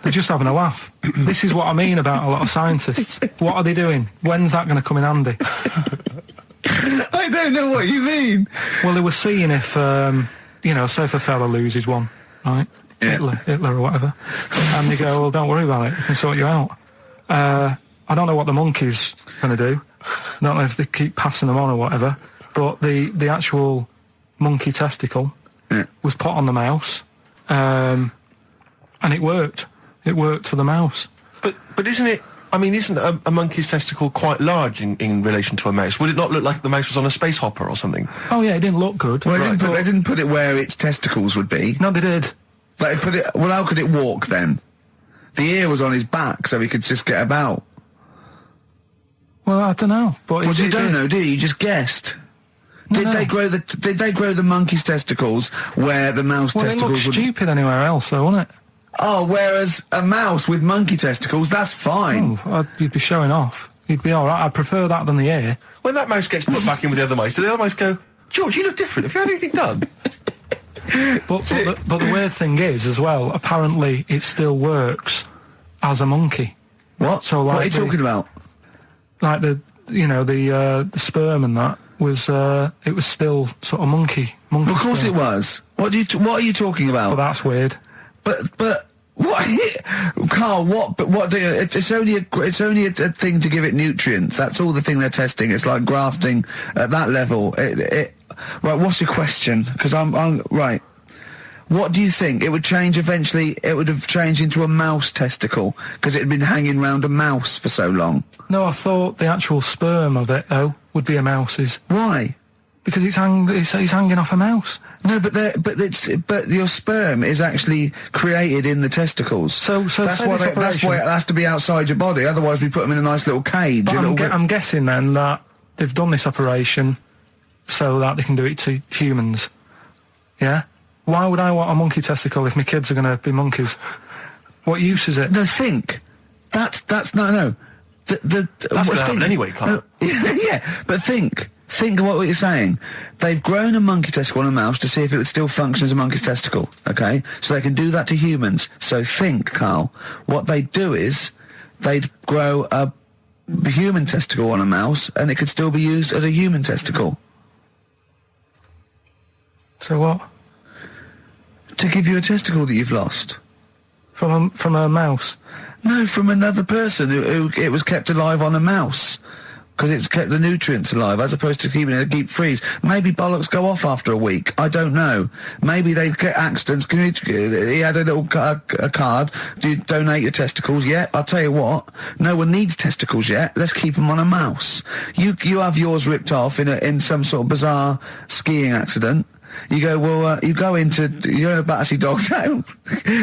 They're just having a laugh. This is what I mean about a lot of scientists. What are they doing? When's that going to come in handy? I don't know what you mean. Well, they were seeing if, say if a fella loses one, right? Yeah. Hitler or whatever. And they go, well, don't worry about it. We can sort you out. I don't know what the monkey's going to do. I don't know if they keep passing them on or whatever. But the actual monkey testicle was put on the mouse. And it worked. It worked for the mouse. But isn't it... I mean, isn't a monkey's testicle quite large in relation to a mouse? Would it not look like the mouse was on a space hopper or something? Oh, yeah, it didn't look good. Well, they didn't put it where its testicles would be. No, they did. Like, well, how could it walk then? The ear was on his back, so he could just get about. Well, I don't know. But you don't know, do you? You just guessed. Did they grow the monkey's testicles where the mouse testicles would... Well, it looked stupid anywhere else, though, wouldn't it? Oh, whereas a mouse with monkey testicles, that's fine. Oh, you'd be showing off. You'd be all right. I'd prefer that than the ear. When that mouse gets put back in with the other mice, do the other mice go, George, you look different. Have you had anything done? But the weird thing is, as well, apparently it still works as a monkey. What? So, like, what are you talking about? Like the sperm and that was it was still sort of monkey. Of course sperm. it was. What are you talking about? Well, that's weird. But what, Karl? What do you? It's only a thing to give it nutrients. That's all the thing they're testing. It's like grafting at that level. Right. What's your question? Because I'm right. What do you think? It would change eventually. It would have changed into a mouse testicle because it had been hanging round a mouse for so long. No, I thought the actual sperm of it though would be a mouse's. Why? Because it's hanging off a mouse. No, but your sperm is actually created in the testicles. So that's why it has to be outside your body. Otherwise, we put them in a nice little cage. But I'm guessing then that they've done this operation so that they can do it to humans. Yeah. Why would I want a monkey testicle if my kids are going to be monkeys? What use is it? No, think. That's no. That's going to happen anyway, Karl. Yeah, but think. Think of what you're saying. They've grown a monkey testicle on a mouse to see if it would still function as a monkey's testicle, okay? So they can do that to humans. So think, Karl. What they'd do is they'd grow a human testicle on a mouse and it could still be used as a human testicle. So what? To give you a testicle that you've lost. From a mouse? No, from another person who it was kept alive on a mouse. Because it's kept the nutrients alive, as opposed to keeping it in a deep freeze. Maybe bollocks go off after a week. I don't know. Maybe they get accidents. He had a little a card. Do you donate your testicles? Yeah, I'll tell you what. No one needs testicles yet. Let's keep them on a mouse. You have yours ripped off in some sort of bizarre skiing accident. You go, well, you're in a Battersea Dog Town.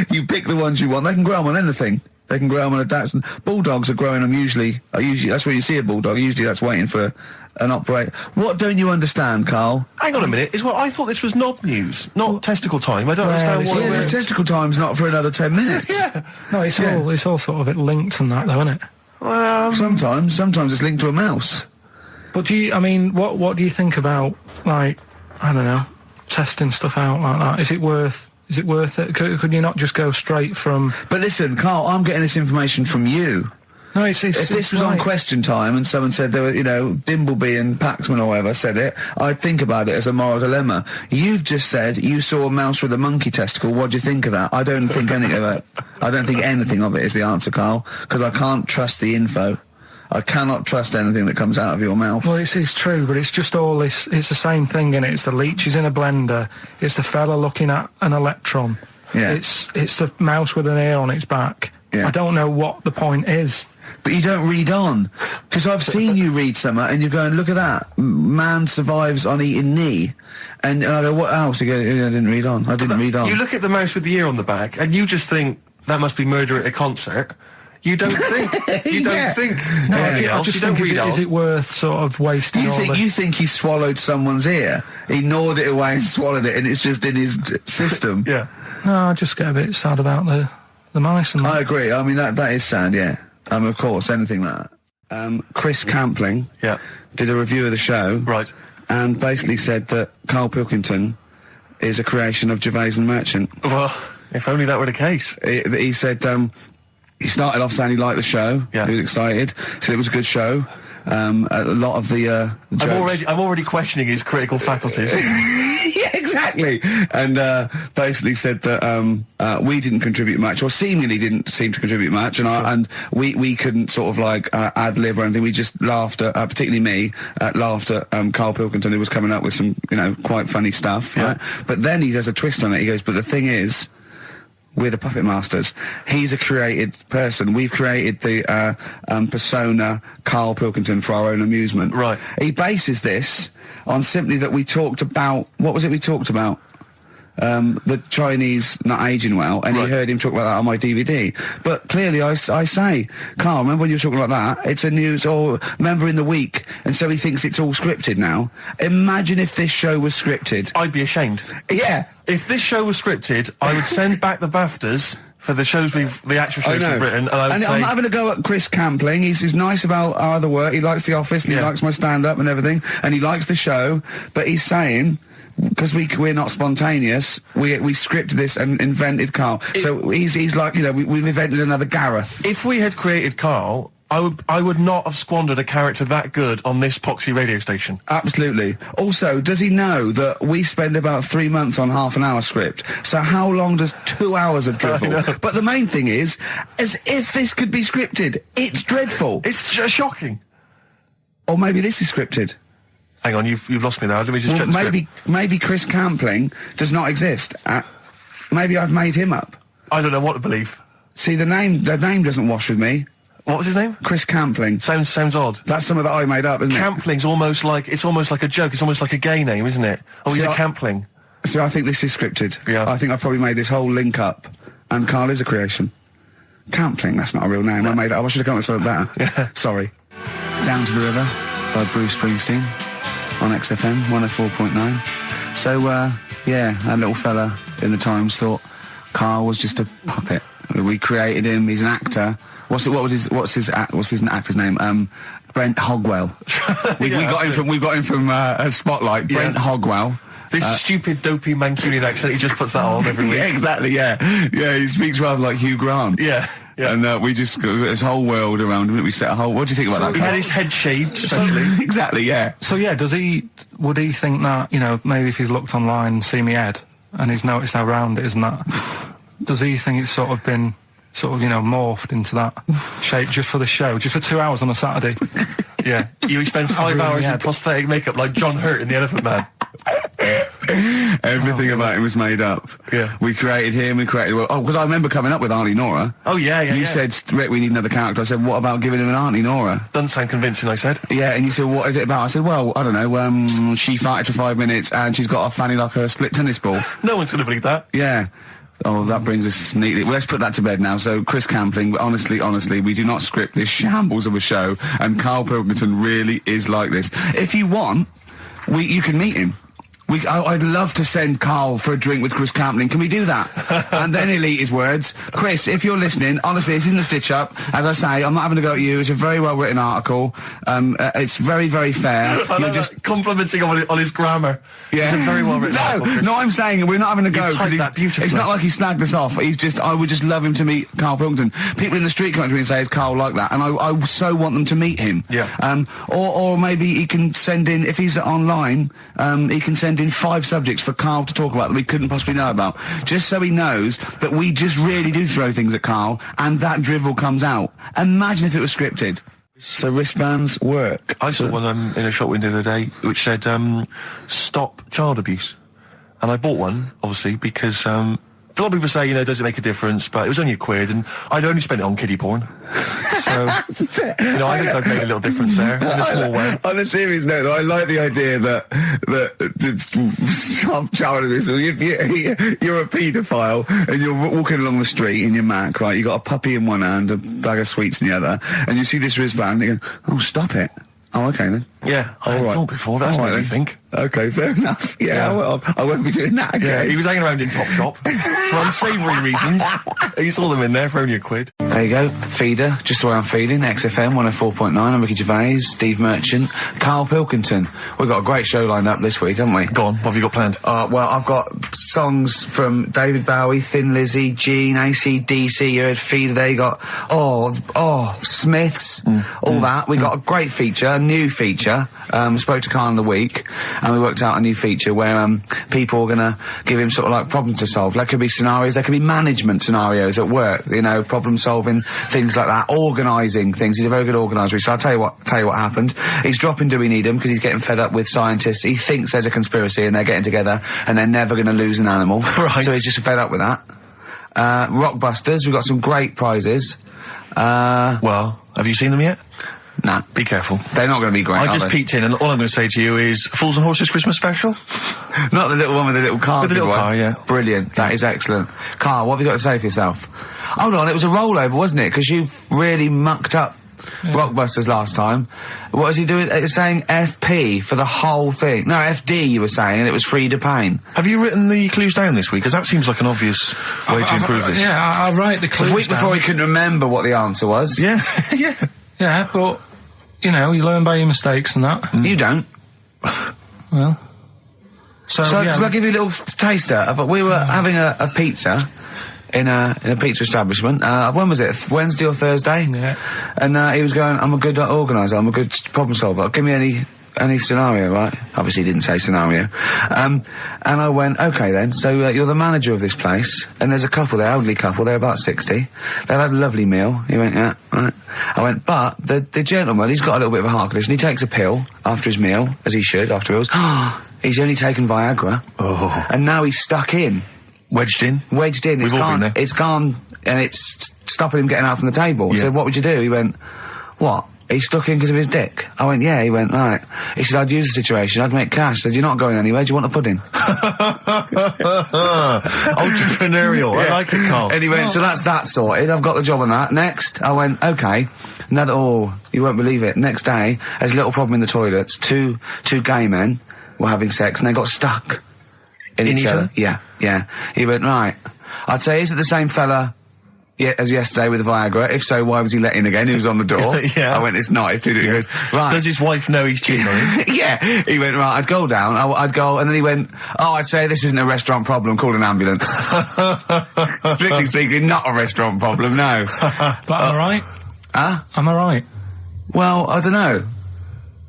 You pick the ones you want. They can grow them on anything. They can grow them on a Dachshund. Bulldogs are growing them usually, that's where you see a bulldog. Usually that's waiting for an operator. What don't you understand, Karl? Hang on a minute. I thought this was knob news, not testicle time. I don't understand why. Yeah, this testicle time's not for another 10 minutes. Yeah. No, it's all sort of linked and that, though, isn't it? Well, sometimes it's linked to a mouse. But what do you think about, like, I don't know, testing stuff out like that? Is it worth it? Could you not just go straight from... But listen, Karl, I'm getting this information from you. No, if this was on Question Time and someone said there were, Dimbleby and Paxman or whatever said it, I'd think about it as a moral dilemma. You've just said you saw a mouse with a monkey testicle. What do you think of that? I don't think anything of it. I don't think anything of it is the answer, Karl, because I can't trust the info. I cannot trust anything that comes out of your mouth. Well, it's true, but it's just all this... It's the same thing, innit? It's the leeches in a blender. It's the fella looking at an electron. Yeah. It's the mouse with an ear on its back. Yeah. I don't know what the point is. But you don't read on. Because I've seen you read something, and you're going, look at that. Man survives on eating knee. And I go, what else? You go, I didn't read on. I didn't read on. You look at the mouse with the ear on the back, and you just think, that must be murder at a concert. You don't think. You don't think. No, I just think, is it worth sort of wasting You think he swallowed someone's ear? He gnawed it away and swallowed it, and it's just in his system. Yeah. No, I just get a bit sad about the mice and that. I agree. I mean, that is sad, yeah. Of course, anything like that. Chris Campling did a review of the show. Right. And basically said that Karl Pilkington is a creation of Gervais and Merchant. Well, if only that were the case. He said he started off saying he liked the show. Yeah. He was excited. Said it was a good show. A lot of the jokes. I'm already questioning his critical faculties. Yeah, exactly. And basically said that we didn't contribute much, or seemingly didn't seem to contribute much, and we couldn't sort of like ad lib or anything. We just laughed at, particularly me, laughed at Karl Pilkington, who was coming up with some, quite funny stuff. Yeah. Right? But then he does a twist on it. He goes, but the thing is, we're the puppet masters. He's a created person. We've created the persona Karl Pilkington for our own amusement. Right. He bases this on simply that we talked about... What was it we talked about? The Chinese not aging well, and Right. he heard him talk about that on my DVD. But clearly I say, Karl, remember when you were talking about that? It's a news, or remember in the week, and so he thinks it's all scripted now. Imagine if this show was scripted. I'd be ashamed. Yeah. If this show was scripted, I would send back the BAFTAs for the actual shows we've written, and I would say... I'm having a go at Chris Campling. He's nice about our other work. He likes The Office, and he likes my stand-up and everything, and he likes the show, but he's saying... Because we're not spontaneous, we scripted this and invented Karl. So he's like, we've invented another Gareth. If we had created Karl, I would not have squandered a character that good on this poxy radio station. Absolutely. Also, does he know that we spend about 3 months on half an hour script? So how long does 2 hours of drivel? But the main thing is, as if this could be scripted, it's dreadful. It's shocking. Or maybe this is scripted. Hang on, you've lost me there. Let me just check the script. Maybe Chris Campling does not exist. Maybe I've made him up. I don't know what to believe. See, the name doesn't wash with me. What was his name? Chris Campling. Sounds odd. That's something that I made up, isn't it? Campling's almost like a joke. It's almost like a gay name, isn't it? Oh, he's a Campling. So I think this is scripted. Yeah. I think I've probably made this whole link up, and Karl is a creation. Campling, that's not a real name. No. I made it up. I should have come up with something better. Yeah. Sorry. Down to the River by Bruce Springsteen on XFM 104.9. So, that little fella in the Times thought Karl was just a puppet. We created him. He's an actor. What's his actor's name? Brent Hogwell. We got him from a Spotlight. Brent Hogwell. This stupid, dopey Mancunian accent, he just puts that on every week. Yeah, exactly, yeah. Yeah, he speaks rather like Hugh Grant. Yeah. And we just got this whole world around him. We set a whole... What do you think about that? He had his head shaved, especially. Exactly, yeah. So, would he think that, maybe if he's looked online and seen me head, and he's noticed how round it is and that, does he think it's sort of been... morphed into that shape just for the show, just for 2 hours on a Saturday? Yeah. You spend 5 hours in prosthetic makeup like John Hurt in The Elephant Man. Everything about him was made up. Yeah. We created him, because I remember coming up with Auntie Nora. Oh, yeah. You said, Rick, we need another character. I said, what about giving him an Auntie Nora? Doesn't sound convincing, I said. Yeah, and you said, what is it about? I said, well, I don't know, she farted for 5 minutes and she's got a fanny like a split tennis ball. No one's going to believe that. Yeah. Oh, that brings us neatly... Well, let's put that to bed now. So, Chris Campling, honestly, we do not script this shambles of a show, and Karl Pilkington really is like this. If you want, you can meet him. I'd love to send Karl for a drink with Chris Campling. Can we do that? And then he'll eat his words. Chris, if you're listening, honestly, this isn't a stitch-up. As I say, I'm not having to go at you. It's a very well-written article. It's very, very fair. You're just complimenting on his grammar. Yeah. It's a very well-written article, Chris. No, I'm saying we're not having to go. You've typed that beautifully. It's not like he snagged us off. I would just love him to meet Karl Pilkington. People in the street come up to me and say, is Karl like that? And I so want them to meet him. Yeah. Or maybe he can send in, if he's online, he can send in 5 subjects for Karl to talk about that we couldn't possibly know about, just so he knows that we just really do throw things at Karl and that drivel comes out. Imagine if it was scripted. So wristbands work. I saw one in a shop window the other day which said stop child abuse, and I bought one obviously because a lot of people say, does it make a difference, but it was only £1 and I'd only spent it on kiddie porn. So, I think I've made a little difference there in a small way. On a serious note, though, I like the idea that stop child abuse. If you're a paedophile and you're walking along the street in your Mac, right, you got a puppy in one hand, a bag of sweets in the other, and you see this wristband, and you go, oh, stop it. Oh, okay then. Yeah, I hadn't thought before. That's what you think. Okay, fair enough. Yeah. Well, I won't be doing that again. Yeah, he was hanging around in Topshop for unsavoury reasons. You saw them in there for only £1. There you go. Feeder, just the way I'm feeling. XFM 104.9. I'm Ricky Gervais, Steve Merchant, Karl Pilkington. We've got a great show lined up this week, haven't we? Go on, what have you got planned? Well, I've got songs from David Bowie, Thin Lizzy, Gene, AC/DC. You heard Feeder there. You got, Smiths, all that. We got a great feature, a new feature. Spoke to Karl in the week, and we worked out a new feature where people are going to give him sort of like problems to solve. There could be scenarios, there could be management scenarios at work, you know, problem solving, things like that, organising things. He's a very good organiser. So I'll tell you what happened. He's dropping Do We Need 'Em because he's getting fed up with scientists. He thinks there's a conspiracy and they're getting together and they're never going to lose an animal. Right. So he's just fed up with that. Rockbusters, we've got some great prizes. Well, have you seen them yet? Nah. Be careful. They're not going to be great, I just peeked in, and all I'm going to say to you is Fools and Horses Christmas special? Not the little one with the little car. With the little car, yeah. Brilliant. That is excellent. Karl, what have you got to say for yourself? Hold on, it was a rollover, wasn't it? Because you really mucked up Rockbusters last time. What was he doing? It's saying FP for the whole thing. No, FD you were saying, and it was Frida Payne. Have you written the clues down this week? Because that seems like an obvious way to improve this. Yeah, I'll write the clues The week before he couldn't remember what the answer was. Yeah, yeah. Yeah, but, you know, you learn by your mistakes and that. You don't. Well. So yeah. I'll give you a little taster. We were having a pizza in a pizza establishment. When was it? Wednesday or Thursday? Yeah. And he was going, I'm a good organiser, I'm a good problem solver. Give me any scenario, right? Obviously he didn't say scenario. And I went, okay then, so you're the manager of this place, and there's a couple there, elderly couple, they're about 60. They've had a lovely meal. He went, yeah, right. I went, but the gentleman, he's got a little bit of a heart condition. He takes a pill after his meal, as he should, after meals. He's only taken Viagra. Oh. And now he's stuck in. Wedged in? Wedged in. We've all been there. It's gone, and it's stopping him getting out from the table. Yeah. So what would you do? He went, what? He's stuck in because of his dick. I went, yeah. He went, right. He said, I'd use the situation, I'd make cash. I said, you're not going anywhere, do you want a pudding? Entrepreneurial. Yeah. I like it, Karl. And he went, so that's that sorted, I've got the job on that. Next, I went, okay. You won't believe it. Next day, there's a little problem in the toilets. Two gay men were having sex and they got stuck in each other. Yeah, yeah. He went, right. I'd say, is it the same fella as yesterday with the Viagra? If so, why was he let in again? He was on the door. Yeah. I went, it's not. It's too different. He goes, right. Does his wife know he's cheating on him? Yeah. He went, right, I'd go down. I'd go, and then he went, I'd say this isn't a restaurant problem, call an ambulance. Strictly speaking, not a restaurant problem, no. But am I right? Huh? Am I right? Well, I don't know.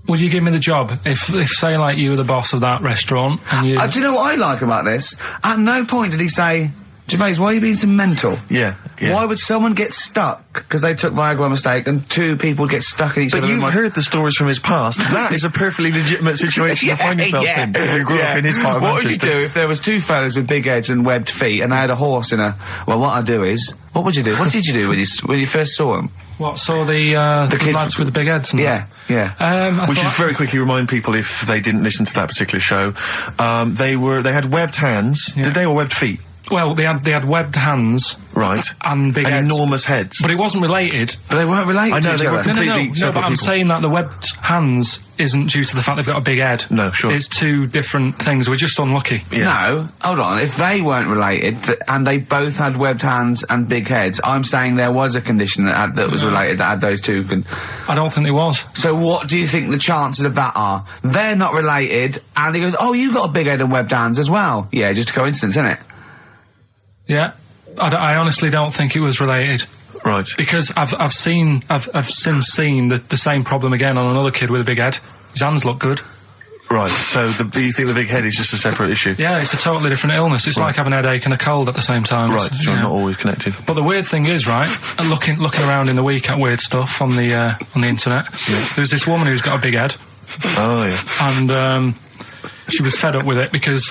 Would you give me the job if say, like, you were the boss of that restaurant and you... Do you know what I like about this? At no point did he say, Gervais, why are you being so mental? Yeah. Why would someone get stuck because they took Viagra by mistake and two people get stuck in each other? But you've heard the stories from his past. That is a perfectly legitimate situation to find yourself in. You grew up in his part of What would Manchester. you do if there was two fellas with big heads and webbed feet and they had a horse in a... Well, what I'd do is... What would you do? What did you do when you first saw them? What, saw the kids lads with the big heads and Yeah, yeah. We should very quickly remind people, if they didn't listen to that particular show, they had webbed hands. Yeah. Did they, or webbed feet? Well, they had webbed hands. Right. And big and heads. enormous heads. But it wasn't related. But they weren't related I know, to each they were other. completely No, separate but I'm people. saying that the webbed hands isn't due to the fact they've got a big head. No, sure. It's two different things. We're just unlucky. Yeah. No, hold on. If they weren't related and they both had webbed hands and big heads, I'm saying there was a condition that was related that had those two. I don't think there was. So what do you think the chances of that are? They're not related, and he goes, "Oh, you got a big head and webbed hands as well." Yeah, just a coincidence, isn't it? Yeah. I honestly don't think it was related. Right. Because I've since seen the same problem again on another kid with a big head. His hands look good. Right, so do you think the big head is just a separate issue? Yeah, it's a totally different illness. It's like having a headache and a cold at the same time. Right, so not always connected. But the weird thing is, right, looking around in the week at weird stuff on the internet, there's this woman who's got a big head. Oh, yeah. And, she was fed up with it because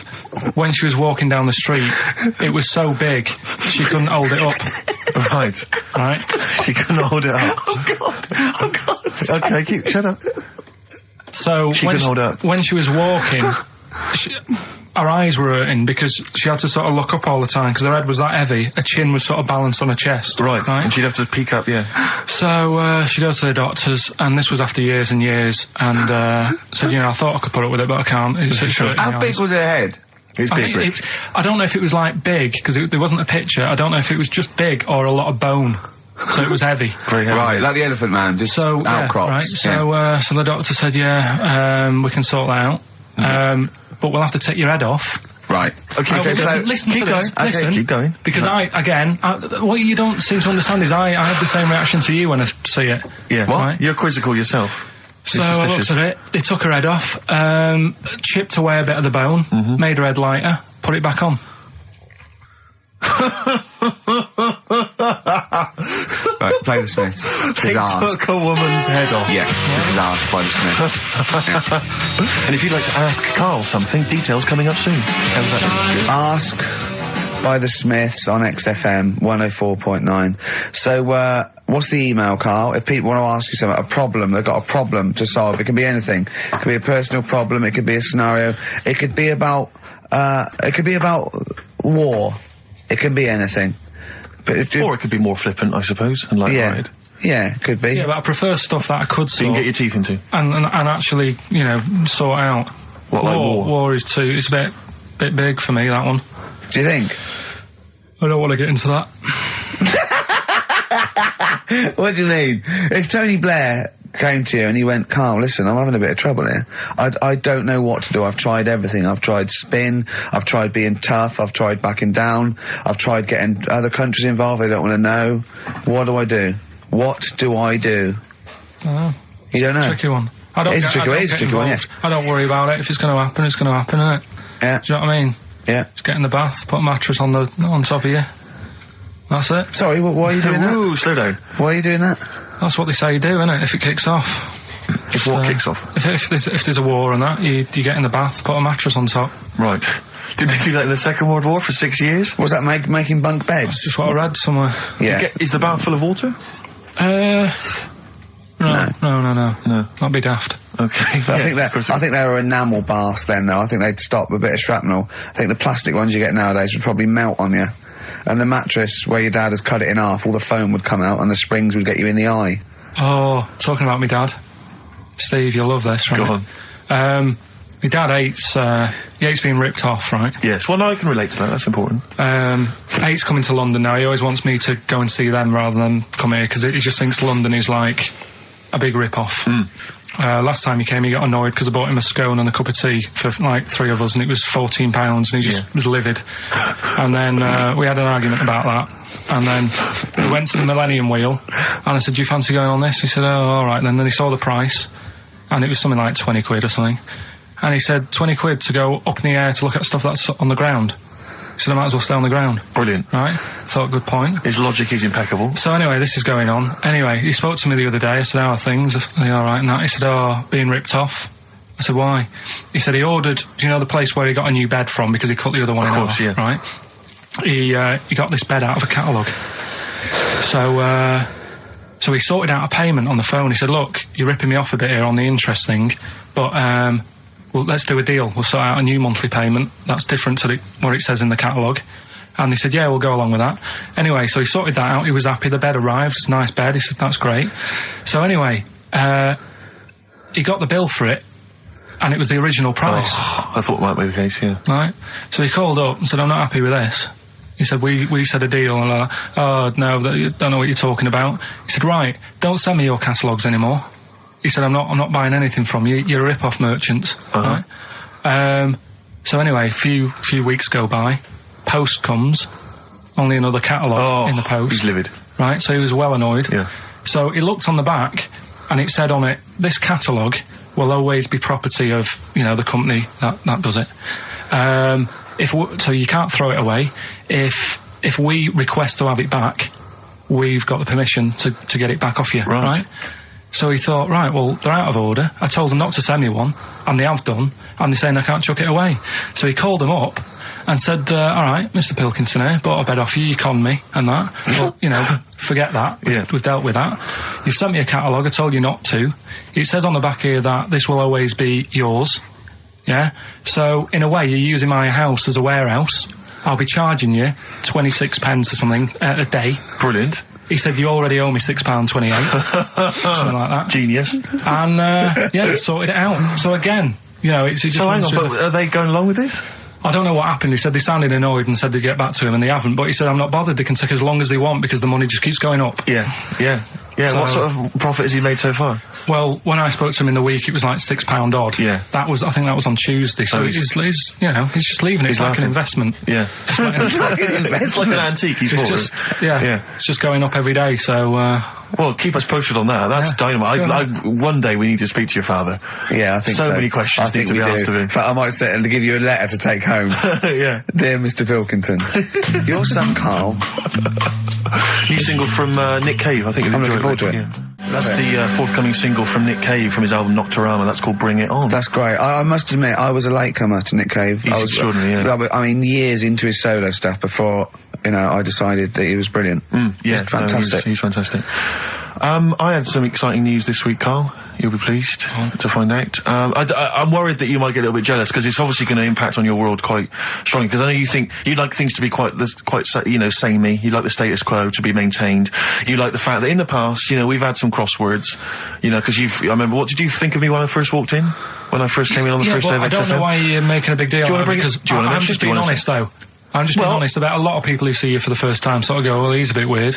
when she was walking down the street, it was so big, she couldn't hold it up. Right. Right? She couldn't hold it up. Oh God. Okay, shut up. So She couldn't hold it up. when she was walking, her eyes were hurting because she had to sort of look up all the time because her head was that heavy. Her chin was sort of balanced on her chest. Right. And she'd have to peek up, yeah. So she goes to the doctors, and this was after years and years, and said, I thought I could put up with it, but I can't. How big was her head? It's big, Rick. I don't know if it was like big because there wasn't a picture. I don't know if it was just big or a lot of bone. so it was heavy. Very heavy. Right, like the Elephant Man, just outcrops. Yeah, right. So the doctor said, we can sort that out. But we'll have to take your head off. Right. Okay, listen to this. Okay, listen. keep going. Because what you don't seem to understand is I have the same reaction to you when I see it. Yeah. What? Right? You're quizzical yourself. So I looked at it, they took her head off, chipped away a bit of the bone, made her head lighter, put it back on. Right, play the Smiths. They took a woman's head off. Yeah, this is asked by the Smiths. And if you'd like to ask Karl something, details coming up soon. How's that? Ask by the Smiths on XFM 104.9. So, what's the email, Karl? If people want to ask you something, a problem, they've got a problem to solve. It can be anything. It could be a personal problem. It could be a scenario. It could be about war. It can be anything. But or it could be more flippant, I suppose, and light-hearted. Yeah, it could be. Yeah, but I prefer stuff that I could So you can get your teeth into. and actually, sort out. What, like war? War is too. It's a bit big for me, that one. Do you think? I don't want to get into that. What do you mean? If Tony Blair came to you and he went, Karl, listen, I'm having a bit of trouble here. I don't know what to do. I've tried everything. I've tried spin. I've tried being tough. I've tried backing down. I've tried getting other countries involved. They don't want to know. What do I do? What do I do? You don't know? Tricky one. It is a tricky one, yeah. I don't worry about it. If it's going to happen, it's going to happen, isn't it? Yeah. Do you know what I mean? Yeah. Just get in the bath, put a mattress on top of you. That's it. Sorry, why are you doing that? Ooh, slow down. Why are you doing that? That's what they say you do, isn't it? If it kicks off. If what kicks off? If there's a war and that, you get in the bath, put a mattress on top. Right. Did they do that in the Second World War for 6 years? Was that making bunk beds? That's just what I read somewhere. Yeah. Is the bath full of water? No. That'd be daft. Okay. But I think they were enamel baths then, though. I think they'd stop a bit of shrapnel. I think the plastic ones you get nowadays would probably melt on you. And the mattress, where your dad has cut it in half, all the foam would come out and the springs would get you in the eye. Oh, talking about my dad. Steve, you'll love this, right? Go on. My dad hates being ripped off, right? Yes, well, no, I can relate to that. That's important. Hates coming to London now. He always wants me to go and see them rather than come here, because he just thinks London is like a big rip-off. Last time he came, he got annoyed because I bought him a scone and a cup of tea for like 3 of us, and it was £14, and he just was livid. And then we had an argument about that, and then we went to the Millennium Wheel, and I said, do you fancy going on this? He said, oh, all right. Then he saw the price, and it was something like 20 quid or something, and he said 20 quid to go up in the air to look at stuff that's on the ground. He said I might as well stay on the ground. Brilliant. Right? Thought, good point. His logic is impeccable. So anyway, this is going on. Anyway, he spoke to me the other day. I said, how are things? Are they all right? And that. He said, being ripped off. I said, why? He said he ordered, do you know the place where he got a new bed from because he cut the other one in half, yeah. right? He got this bed out of a catalogue. So he sorted out a payment on the phone. He said, look, you're ripping me off a bit here on the interest thing, but well, let's do a deal. We'll sort out a new monthly payment that's different to what it says in the catalogue. And he said, yeah, we'll go along with that. Anyway, so he sorted that out. He was happy. The bed arrived. It's a nice bed. He said, that's great. So anyway, he got the bill for it, and it was the original price. Oh, I thought that might be the case, yeah. Right? So he called up and said, I'm not happy with this. He said, we said a deal. And I'm like, oh, no, I don't know what you're talking about. He said, right, don't send me your catalogues anymore. He said, I'm not buying anything from you. You're a rip-off merchant. Right? So anyway, a few weeks go by. Post comes. Only another catalogue in the post. He's livid. Right? So he was well annoyed. Yeah. So he looked on the back, and it said on it, this catalogue will always be property of, the company that does it. So you can't throw it away. If we request to have it back, we've got the permission to get it back off you. Right? So he thought, right, well, they're out of order. I told them not to send me one, and they have done, and they're saying I can't chuck it away. So he called them up and said, all right, Mr. Pilkington here, bought a bed off you, you conned me, and that. Well, forget that. We've dealt with that. You've sent me a catalogue, I told you not to. It says on the back here that this will always be yours. Yeah? So, in a way, you're using my house as a warehouse. I'll be charging you 26 pence or something a day. Brilliant. He said, you already owe me £6.28. Something like that. Genius. And, sorted it out. So again, it's just... So hang on, but are they going along with this? I don't know what happened. He said they sounded annoyed and said they'd get back to him, and they haven't. But he said, I'm not bothered. They can take as long as they want because the money just keeps going up. Yeah. So, what sort of profit has he made so far? Well, when I spoke to him in the week, it was like £6 odd. Yeah. I think that was on Tuesday. So he's just leaving it. It's like an investment. Yeah. It's like an antique. He's it's just going up every day. So, well, keep us posted on that. That's dynamite. One day we need to speak to your father. Yeah, I think so. So many questions need to be asked of him. In fact, I might sit and give you a letter to take home. Yeah. Dear Mr. Pilkington, your son Karl. New single from Nick Cave, I think. I'm looking forward to it. Yeah. That's the forthcoming single from Nick Cave from his album Nocturama. That's called Bring It On. That's great. I must admit, I was a latecomer to Nick Cave. He's extraordinary, yeah. I mean, years into his solo stuff before, I decided that he was brilliant. Yeah, he's fantastic. He's fantastic. I had some exciting news this week, Karl. You'll be pleased to find out. I'm worried that you might get a little bit jealous because it's obviously going to impact on your world quite strongly. Because I know you think you'd like things to be quite samey. You like the status quo to be maintained. You like the fact that in the past, we've had some crosswords. Because I remember. What did you think of me when I first walked in? When I first came in on the first day of XFM? I don't know why you're making a big deal. I'm just being honest, though. I'm just being honest about a lot of people who see you for the first time sort of go, well, he's a bit weird.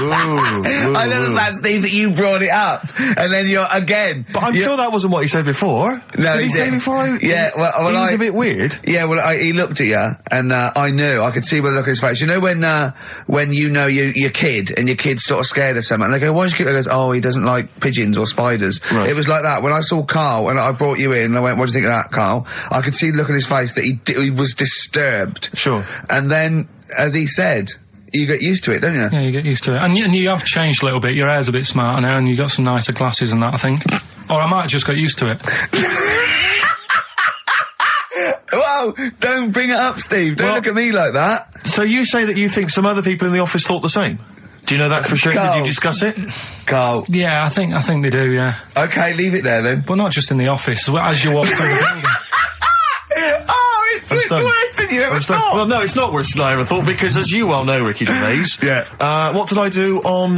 I love that, Steve, that you brought it up, and then you're again. But I'm sure that wasn't what he said before. No, did he say before? Yeah, well, he was a bit weird. Yeah, well, he looked at you, and I knew. I could see by the look on his face. You know when your kid and your kid's sort of scared of something, and they go, "Why is your kid?" He goes, "Oh, he doesn't like pigeons or spiders." Right. It was like that when I saw Karl, and I brought you in, and I went, "What do you think of that, Karl?" I could see the look on his face that he was disturbed. Sure. And then, as he said, you get used to it, don't you? Yeah, you get used to it. And you have changed a little bit. Your hair's a bit smarter now, and you got some nicer glasses and that, I think. Or I might have just got used to it. Whoa! Don't bring it up, Steve. Don't look at me like that. So you say that you think some other people in the office thought the same? Do you know that for sure? Karl. Did you discuss it? Karl. Yeah, I think they do, yeah. Okay, leave it there then. But not just in the office, as you walk through the building. It's worse than you ever thought. Well, no, it's not worse than I ever thought, because as you well know, Ricky Gervais, what did I do on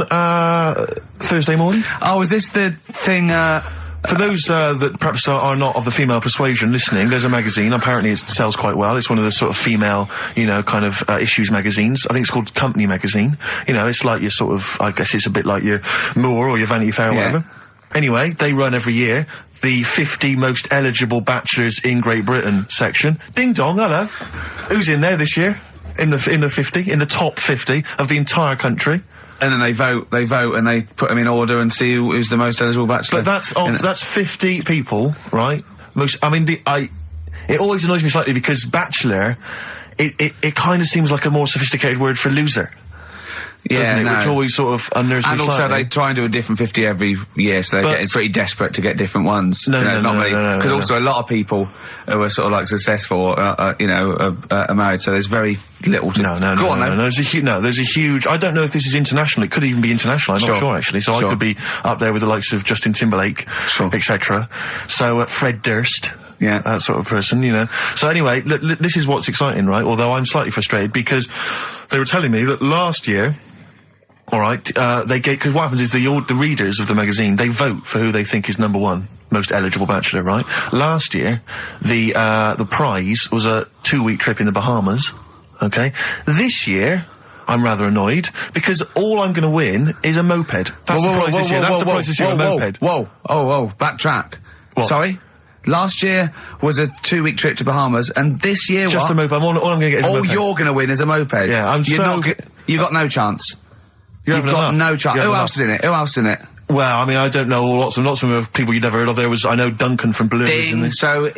Thursday morning? Oh, is this the thing, for those that perhaps are not of the female persuasion listening, there's a magazine. Apparently it sells quite well. It's one of the sort of female, issues magazines. I think it's called Company Magazine. It's like your sort of, I guess it's a bit like your Moore or your Vanity Fair or whatever. Anyway, they run every year the 50 most eligible bachelors in Great Britain section. Ding dong, hello. Who's in there this year? In the top 50 of the entire country. And then they vote, and they put them in order and see who's the most eligible bachelor. But that's 50 people, right? It always annoys me slightly because bachelor, it kind of seems like a more sophisticated word for loser. Yeah, no. Which always sort of unnerves me and also slightly. they try and do a different 50 every year, so they're getting pretty desperate to get different ones. Because also a lot of people who are sort of like successful, are married, so there's very little to... There's a huge... I don't know if this is international. It could even be international. I'm not sure, actually. So I could be up there with the likes of Justin Timberlake, etc. So, Fred Durst... Yeah. That sort of person, So anyway, this is what's exciting, right? Although I'm slightly frustrated because they were telling me that last year... Alright, because what happens is the readers of the magazine, they vote for who they think is number one most eligible bachelor, right? Last year, the prize was a 2-week trip in the Bahamas, okay? This year, I'm rather annoyed, because all I'm gonna win is a moped. That's the prize this year. That's the prize this year, a moped. Backtrack. What? Sorry? Last year was a 2-week trip to Bahamas, and this year just a moped. All I'm gonna get is a moped. All you're gonna win is a moped. Yeah, you got no chance. You've got no chance. Who else is in it? Well, I mean, I don't know lots of them are people you'd never heard of. I know Duncan from Blue. Ding. In this. So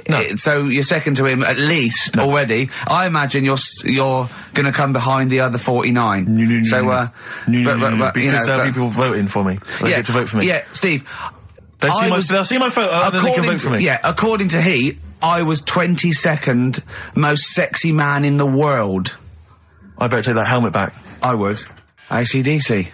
you're second to him at least already. I imagine you're going to come behind the other 49. Because there'll be people voting for me. They get to vote for me. Yeah, Steve. They'll see my photo and then they can vote for me. Yeah, according to Heat, I was 22nd most sexy man in the world. I better take that helmet back. I would. AC/DC.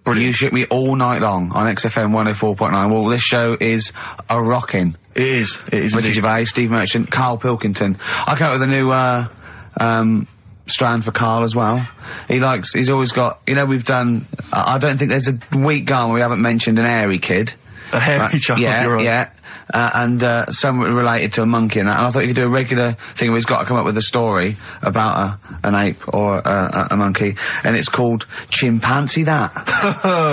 Brilliant. You shook me all night long on XFM 104.9. Well, this show is a rocking. It is. Ricky Gervais, Steve Merchant, Karl Pilkington. I came up with a new strand for Karl as well. He's always got, we've done, I don't think there's a week gone where we haven't mentioned an hairy kid. A hairy child, you're right. Yeah. and something related to a monkey and that. And I thought you could do a regular thing where he's got to come up with a story about an ape or a monkey, and it's called Chimpanzee That.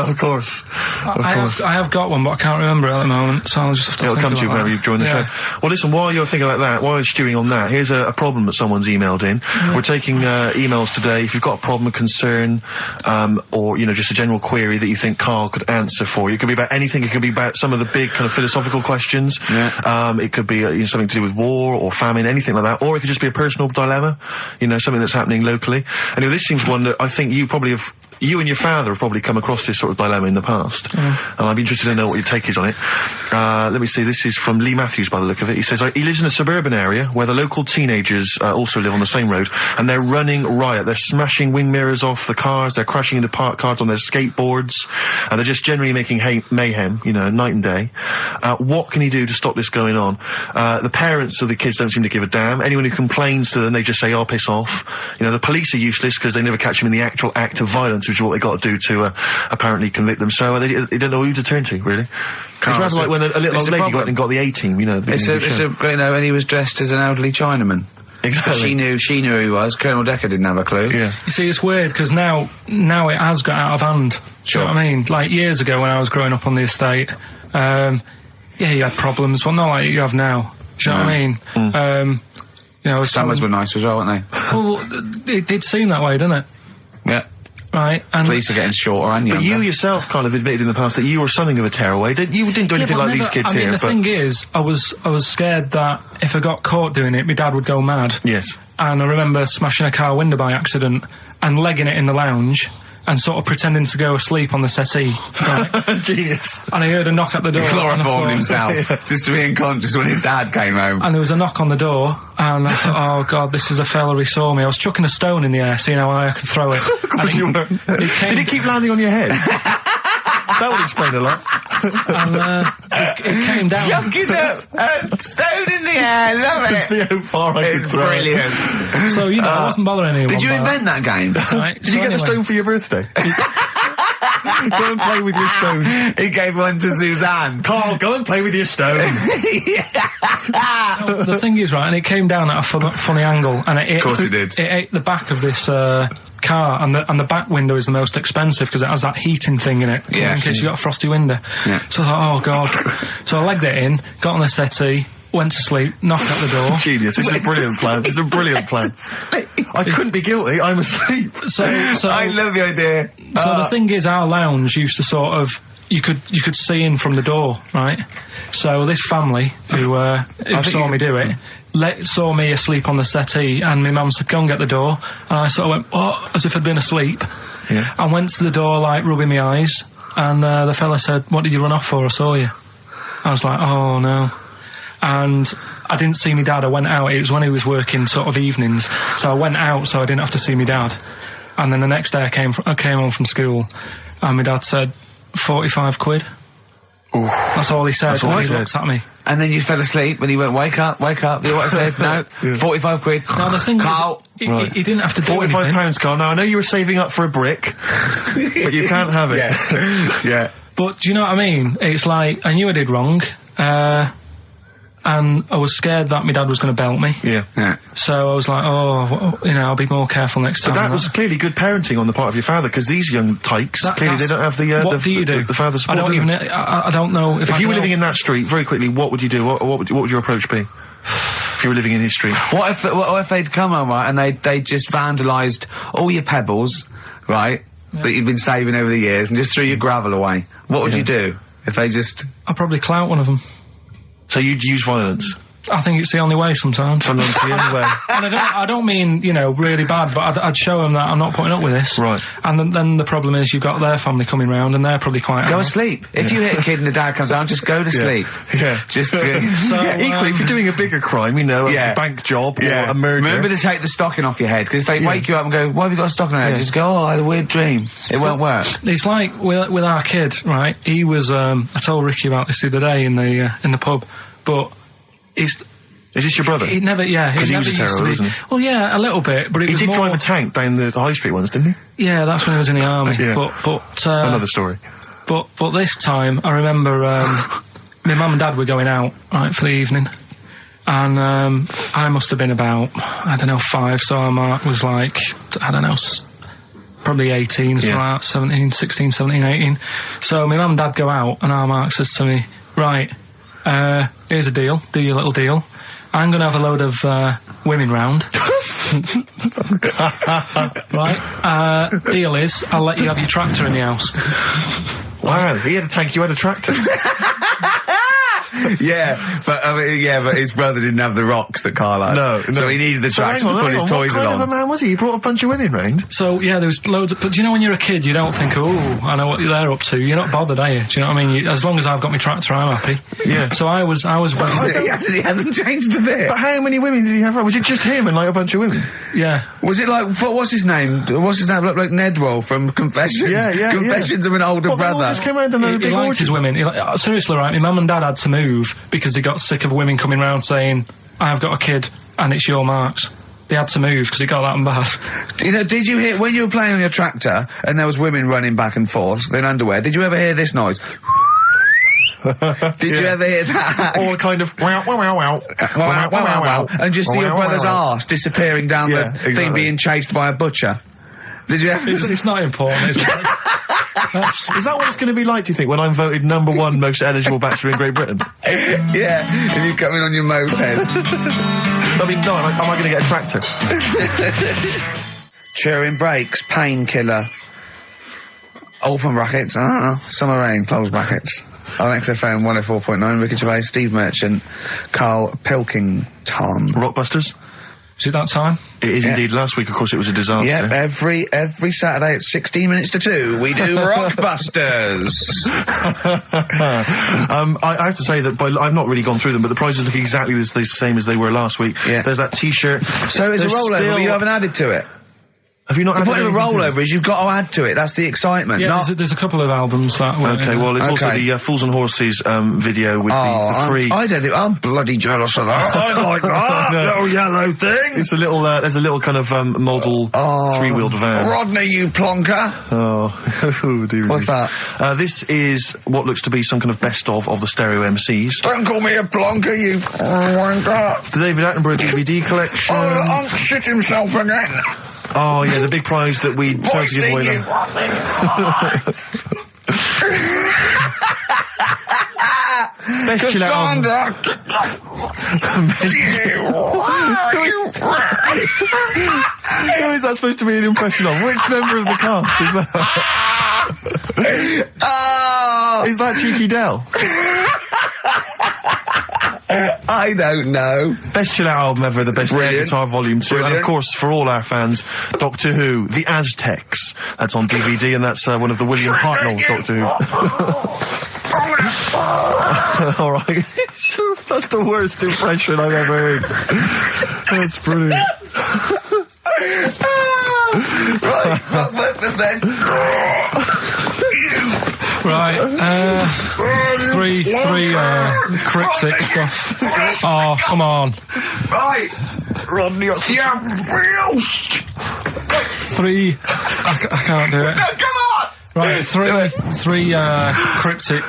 Of course. I have got one, but I can't remember it at the moment, so I'll just have to It'll think come to you about whenever you join the show. Well, listen, while you're thinking like that, while you're stewing on that, here's a problem that someone's emailed in. We're taking emails today. If you've got a problem, a concern, or, you know, just a general query that you think Karl could answer for you. It could be about anything. It could be about some of the big kind of philosophical questions. It could be you know, something to do with war or famine, anything like that. Or it could just be a personal dilemma, you know, something that's happening locally. Anyway, this seems one that I think you and your father have probably come across this sort of dilemma in the past. And I'd be interested to know what your take is on it. Let me see, this is from Lee Matthews by the look of it. He says, he lives in a suburban area where the local teenagers also live on the same road, and they're running riot. They're smashing wing mirrors off the cars, they're crashing into parked cars on their skateboards, and they're just generally making mayhem, you know, night and day. What can he do to stop this going on? The parents of the kids don't seem to give a damn. Anyone who complains to them, they just say, oh, piss off. You know, the police are useless because they never catch them in the actual act of violence, which is what they got to do to apparently convict them. So they don't know who to turn to, really. It's rather like when a little old lady went and got the A-team, you know. You know, and he was dressed as an elderly Chinaman. Exactly. She knew who he was. Colonel Decker didn't have a clue. Yeah. You see, it's weird, because now it has got out of hand. Sure. Do you know what I mean? Like, years ago when I was growing up on the estate, yeah, you had problems, but not like you have now. Do you know what I mean? You know, summers were nice as well, weren't they? Well, it did seem that way, didn't it? Yeah. Right, and police are getting shorter and younger. But you yourself kind of admitted in the past that you were something of a tearaway. You didn't do anything like these kids here. The thing is, I was scared that if I got caught doing it, my dad would go mad. Yes. And I remember smashing a car window by accident and legging it in the lounge and sort of pretending to go asleep on the settee. Right? Genius. And I heard a knock at the door. He chloroformed himself just to be unconscious when his dad came home. And there was a knock on the door, and I thought, oh God, this is a fella who saw me. I was chucking a stone in the air, seeing how high I could throw it. Of course you were. Did it keep landing on your head? That would explain a lot. And it came down. Chucking a stone in the air, love it. To see how far I could throw brilliant. It. So, you know, I wasn't bothering anyone. Did you invent that game? Right, Did you get the stone for your birthday? Go and play with your stone. He gave one to Suzanne. Karl, go and play with your stone. The thing is, right, and it came down at a funny angle, and it ate the back of this car, and the back window is the most expensive because it has that heating thing in it, in case you got a frosty window. Yeah. So I thought, oh God. So I legged it in, got on the settee, went to sleep, knocked at the door. Genius. It's a brilliant plan. It's a brilliant plan. I couldn't be guilty. I'm asleep. So I love the idea. So the thing is, our lounge used to sort of, you could see in from the door, right? So this family who saw me do it, saw me asleep on the settee, and my mum said, go and get the door. And I sort of went, oh, as if I'd been asleep. Yeah. And went to the door, like, rubbing my eyes. And the fella said, what did you run off for? I saw you. I was like, oh no. And I didn't see my dad. I went out. It was when he was working sort of evenings. So I went out so I didn't have to see my dad. And then the next day I came home from school, and my dad said, 45 quid. Ooh. That's all he said. He looked at me. And then you fell asleep when he went, wake up. You know what I said? No, 45 quid. Now the thing Karl. is, he didn't have to do anything. £45, Karl. Now I know you were saving up for a brick, but you can't have it. Yeah. But do you know what I mean? It's like, I knew I did wrong, and I was scared that my dad was going to belt me. Yeah. So I was like, oh, you know, I'll be more careful next time. But that was clearly good parenting on the part of your father, because these young tykes, clearly they don't have the what do you do? The father support. I don't know if you were living in that street, very quickly, what would you do? What would your approach be? If you were living in his street? What if they'd come home, right, and they just vandalised all your pebbles, right, that you've been saving over the years, and just threw your gravel away? What would you do if they just... I'd probably clout one of them. So you'd use violence? I think it's the only way sometimes. Sometimes the only way. And I don't mean, you know, really bad, but I'd show them that I'm not putting up with this. Right. And then the problem is you've got their family coming round, and they're probably quite... Go asleep. If you hit a kid and the dad comes down, just go to sleep. Yeah. Just equally, if you're doing a bigger crime, you know, a bank job or a murder... Remember to take the stocking off your head, because if they wake you up and go, why have you got a stocking on your head? Just go, oh, I had a weird dream. It won't work. It's like with our kid, right? He was... I told Ricky about this the other day in the pub, but... Is this your brother? He never, because he was a terror, wasn't he? Well, yeah, a little bit, but he did drive a tank down the high street once, didn't he? Yeah, that's when he was in the army. Yeah. But another story. But this time, I remember my my mum and dad were going out, right, for the evening. And I must have been about, 5, so our Mark was like, probably 18, something like that, 16, 17, 18. So my mum and dad go out, and our Mark says to me, right, here's a deal, do your little deal. I'm going to have a load of women round. Right, deal is, I'll let you have your tractor in the house. Wow, he had a tank, you had a tractor. but his brother didn't have the rocks that Karl had. No. So he needed the tractor to put his toys on. What kind of a man was he? He brought a bunch of women round? So, yeah, there was loads of... But do you know when you're a kid, you don't think, oh, I know what they're up to. You're not bothered, are you? Do you know what I mean? As long as I've got my tractor, I'm happy. Yeah. So I was... He hasn't changed a bit. But how many women did he have around? Was it just him and, like, a bunch of women? Yeah. Was it like... What's his name? What's his name? Looked like Nedwell from Confessions. Yeah. Confessions of an older brother. They all just came around and he liked his women. Seriously, right, my mum and dad had to move because they got sick of women coming round saying, I've got a kid and it's your Mark's. They had to move because it got that bad. You know, did you hear, when you were playing on your tractor and there was women running back and forth in underwear, did you ever hear this noise? Did you ever hear that? Or kind of wow, wow, wow, wow. Wow, wow, wow, wow. And just see your brother's arse disappearing down the thing being chased by a butcher. Did you ever... It's not important, is it? Is that what it's going to be like, do you think, when I'm voted #1 most eligible bachelor in Great Britain? Yeah, and you come in on your moped. I mean, no, am I going to get a tractor? Chewing brakes, painkiller. Open brackets, summer rain, close brackets. On XFM 104.9, Ricky Gervais, Steve Merchant, Karl Pilkington. Rockbusters? Is it that time? It is indeed. Last week, of course, it was a disaster. Yep, every Saturday at 16 minutes to 2, we do Rockbusters. I have to say that I've not really gone through them, but the prizes look exactly the same as they were last week. Yeah. There's that T-shirt. So it's a rollover, but you haven't added to it. Have you not the added point of a rollover is you've got to add to it. That's the excitement. Yeah, there's a couple of albums that way. Okay, well, it's also the Fools and Horses video with the free... I don't think... I'm bloody jealous of that. I like that little yellow thing. It's a little... there's a little kind of model three-wheeled van. Rodney, you plonker. Oh, dear. What's that? This is what looks to be some kind of best of the stereo MCs. Don't call me a plonker, you wanker. The David Attenborough DVD collection. Oh, Unc shit himself again. Oh, yeah, the big prize that we tried to give away. Best chill out. Who is that supposed to be an impression of? Which member of the cast is that? Is that Cheeky Dell? I don't know. Best chill out album ever, the best air guitar volume 2, and of course for all our fans, Doctor Who, The Aztecs. That's on DVD, and that's one of the William Hartnell Doctor Who. All right, that's the worst impression I've ever heard. That's brilliant. Right, then. Right, three cryptic stuff. Oh, come on. Right, Rodney, three. I can't do it. No, come on. Right, three cryptic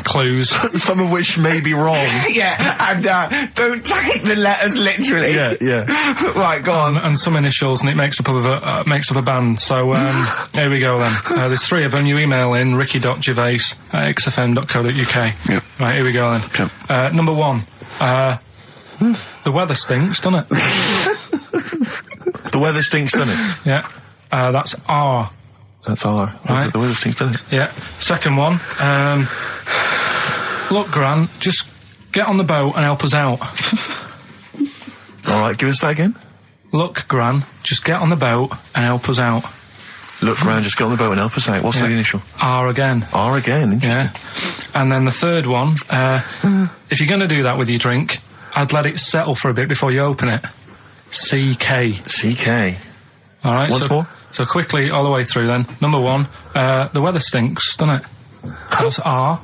clues. Some of which may be wrong. Yeah, and don't take the letters literally. Yeah. Right, go on. And some initials, and it makes up a band. So here we go then. There's 3 of them. You email in ricky.gervais@xfm.co.uk. Yep. Right, here we go then. Sure. Number 1. The weather stinks, doesn't it? The weather stinks, doesn't it? Yeah. That's R. That's R. Right. The weather stinks, doesn't it? Yeah. Second one. Look, Gran, just get on the boat and help us out. All right, give us that again. Look, Gran, just get on the boat and help us out. Look, Gran, just get on the boat and help us out. What's the initial? R again. R again, interesting. Yeah. And then the third one, if you're going to do that with your drink, I'd let it settle for a bit before you open it. CK. CK. All right. Once more? So quickly, all the way through then. Number 1, the weather stinks, doesn't it? That's R.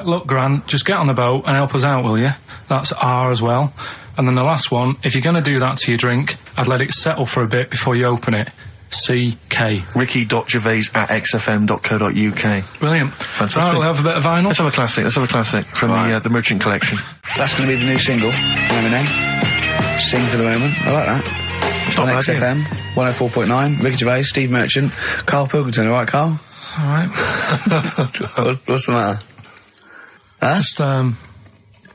Look, Gran, just get on the boat and help us out, will you? That's R as well. And then the last one, if you're going to do that to your drink, I'd let it settle for a bit before you open it. CK. Ricky.gervais@xfm.co.uk. Brilliant. Fantastic. Right, we'll have a bit of vinyl. Let's have a classic from the Merchant Collection. That's going to be the new single. Lemonade. Sing for the moment. I like that. It's On not bad, XFM 104.9. Ricky Gervais, Steve Merchant, Karl Pilkington. All right, Karl? All right. What's the matter? Huh? Just,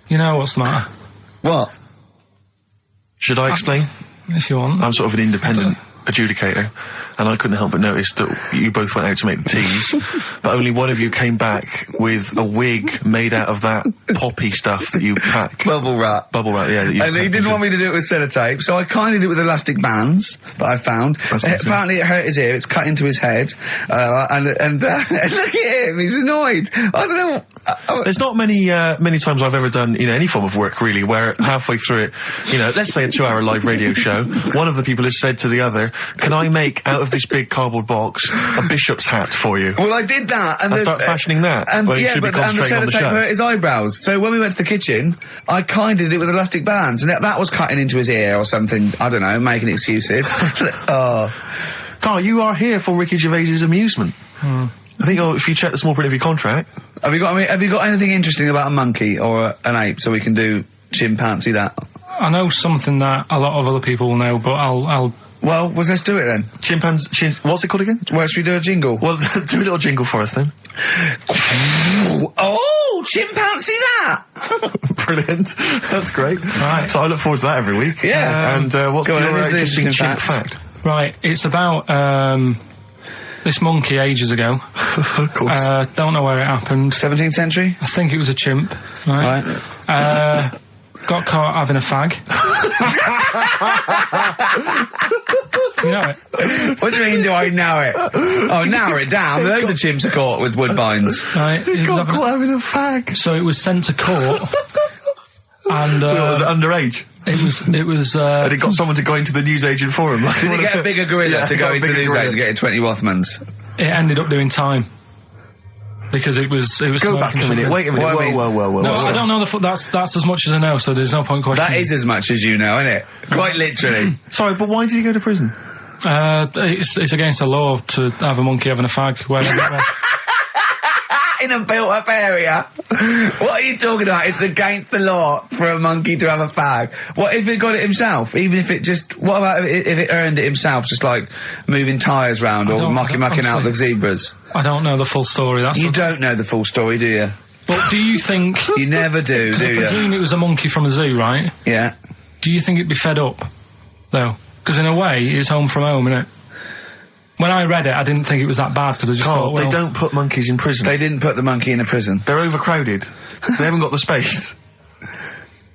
you know what's the matter? What? Should I explain? If you want. I'm sort of an independent adjudicator, and I couldn't help but notice that you both went out to make the teas, but only one of you came back with a wig made out of that poppy stuff that you pack. Bubble wrap. Bubble wrap, yeah. And he didn't want me to do it with sellotape, so I kind of did it with elastic bands that I found. Apparently it hurt his ear, it's cut into his head, and look at him, he's annoyed. I don't know. There's not many times I've ever done, any form of work really, where halfway through it, let's say a 2-hour live radio show, one of the people has said to the other, can I make out of this big cardboard box a bishop's hat for you? Well, I did that, and start fashioning that. And where you should be the concentrating on the sellotape show. hurt his eyebrows. So when we went to the kitchen, I kind of did it with elastic bands, and that was cutting into his ear or something. I don't know, making excuses. Oh, Karl, you are here for Ricky Gervais's amusement. I think if you check the small print of your contract. Have you got anything interesting about a monkey or an ape, so we can do chimpanzee that? I know something that a lot of other people will know, but I'll Well, let's do it then. What's it called again? Well, should we do a jingle? Well, do a little jingle for us then. Oh, chimpanzee that! Brilliant. That's great. Right. So I look forward to that every week. Yeah. And what's Go on, your who's the interesting interesting chimp fact? Right, it's about this monkey ages ago. Of course. Don't know where it happened. 17th century? I think it was a chimp. Right. Got caught having a fag. You know it? What do you mean, do I know it? Oh, narrow it down. Loads of chimps are caught with woodbines. Right. Got caught having a fag. So it was sent to court. And was it underage? It was And it got someone to go into the newsagent for him. Did he get a bigger gorilla to go into the newsagent and get 20 Rothmans? It ended up doing time. Because it was Go back a minute, wait a minute, whoa. No, I don't know that's as much as I know, so there's no point questioning. That is as much as you know, isn't it? Quite literally. Sorry, but why did he go to prison? It's against the law to have a monkey having a fag wherever. In a built-up area. What are you talking about? It's against the law for a monkey to have a fag. What if it got it himself? Even if it just... What about if it earned it himself, just like moving tyres round or mucking out the zebras? I don't know the full story. You don't know the full story, do you? But do you think... You never do I you? presume it was a monkey from a zoo, right? Yeah. Do you think it'd be fed up, though? Because in a way, it's home from home, innit? When I read it, I didn't think it was that bad, because I just thought, well... they don't put monkeys in prison. They didn't put the monkey in a prison. They're overcrowded. They haven't got the space.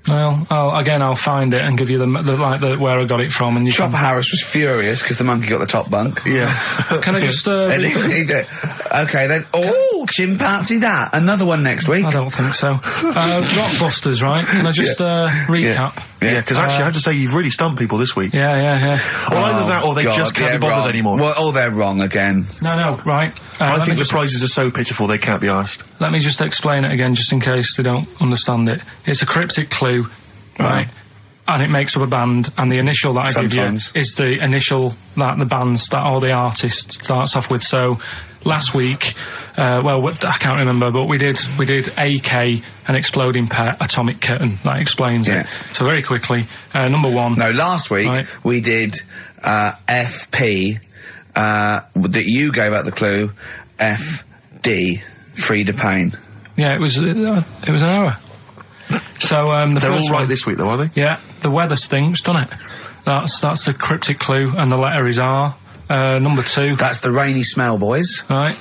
Well, I'll find it and give you where I got it from, and you Chopper Harris was furious because the monkey got the top bunk. Yeah. Can I just... Okay, then... Oh, chimpanzee that. Another one next week. I don't think so. Rockbusters, right? Can I just recap? Yeah, because actually I have to say you've really stumped people this week. Yeah. Well, either that or they just can't be bothered anymore. Well, oh, they're wrong again. No, right. I think the prizes are so pitiful they can't be asked. Let me just explain it again, just in case they don't understand it. It's a cryptic clue, right? And it makes up a band, and the initial that I give you is the initial that the band or the artist starts off with. So last week, I can't remember, but we did AK, an exploding pet, atomic kitten. That explains it. So very quickly, number one. No, last week we did FP. That you gave out the clue. FD, Frida Payne. Yeah, it was an error. So they're all right this week, though, are they? Yeah, the weather stinks, doesn't it? That's the cryptic clue, and the letter is R. Number two. That's the rainy smell, boys. Right.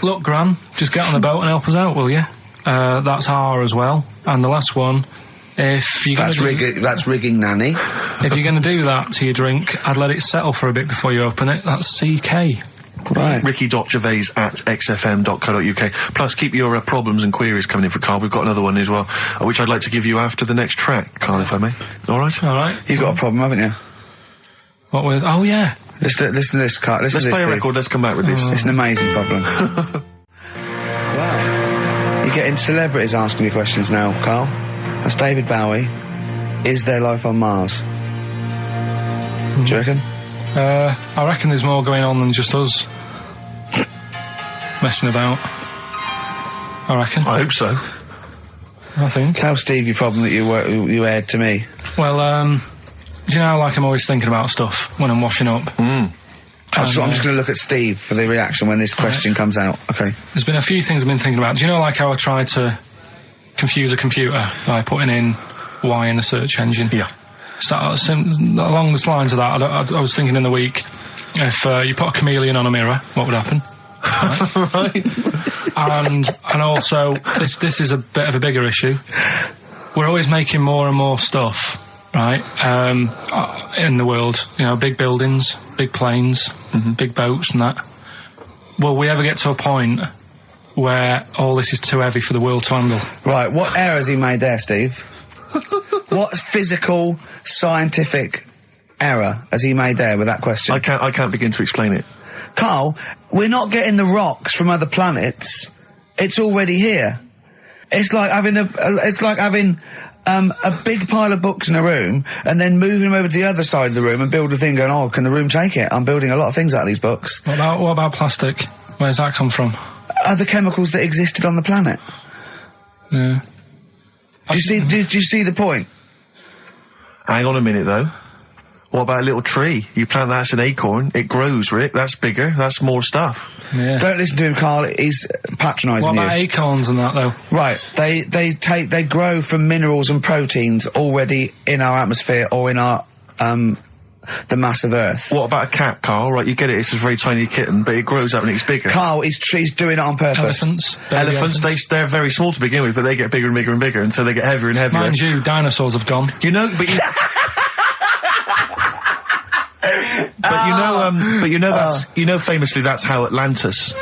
Look, Gran, just get on the boat and help us out, will you? That's R as well. And the last one, if you're that's rigging nanny. If you're going to do that to your drink, I'd let it settle for a bit before you open it. That's CK. Right. Ricky.gervais@xfm.co.uk. Plus, keep your problems and queries coming in for Karl. We've got another one as well, which I'd like to give you after the next track, Karl, if I may. All right? All right. You've got a problem, haven't you? What with? Oh, yeah. Listen to this, Karl. Let's play a record. Let's come back with this. It's an amazing problem. Wow. You're getting celebrities asking you questions now, Karl. That's David Bowie. Is there life on Mars? Do you reckon? I reckon there's more going on than just us messing about. I reckon. I hope so. I think. Tell Steve your problem that you aired to me. Well, do you know how, like, I'm always thinking about stuff when I'm washing up? I'm just going to look at Steve for the reaction when this question comes out. Okay. There's been a few things I've been thinking about. Do you know, like, how I try to confuse a computer by putting in Y in a search engine? Yeah. So, along the lines of that, I was thinking in the week, if you put a chameleon on a mirror, what would happen? Right. And also, this is a bit of a bigger issue. We're always making more and more stuff, right, in the world. You know, big buildings, big planes, big boats and that. Will we ever get to a point where all this is too heavy for the world to handle? Right, what error has he made there, Steve? What physical, scientific error has he made there with that question? I can't begin to explain it. Carl, we're not getting the rocks from other planets. It's already here. It's like having a big pile of books in a room and then moving them over to the other side of the room and build a thing going, oh, can the room take it? I'm building a lot of things out of these books. What about plastic? Where's that come from? Other chemicals that existed on the planet. Yeah. Do you see the point? Hang on a minute, though. What about a little tree? You plant that as an acorn, it grows, Rick. That's bigger. That's more stuff. Yeah. Don't listen to him, Carl. He's patronising you. What about acorns and that, though? Right. They grow from minerals and proteins already in our atmosphere or in our the mass of Earth. What about a cat, Carl? Right, you get it. It's a very tiny kitten, but it grows up and it's bigger. Carl, he's doing it on purpose. Elephants, they're very small to begin with, but they get bigger and bigger and bigger, and so they get heavier and heavier. Mind you, dinosaurs have gone. You know, but you... famously that's how Atlantis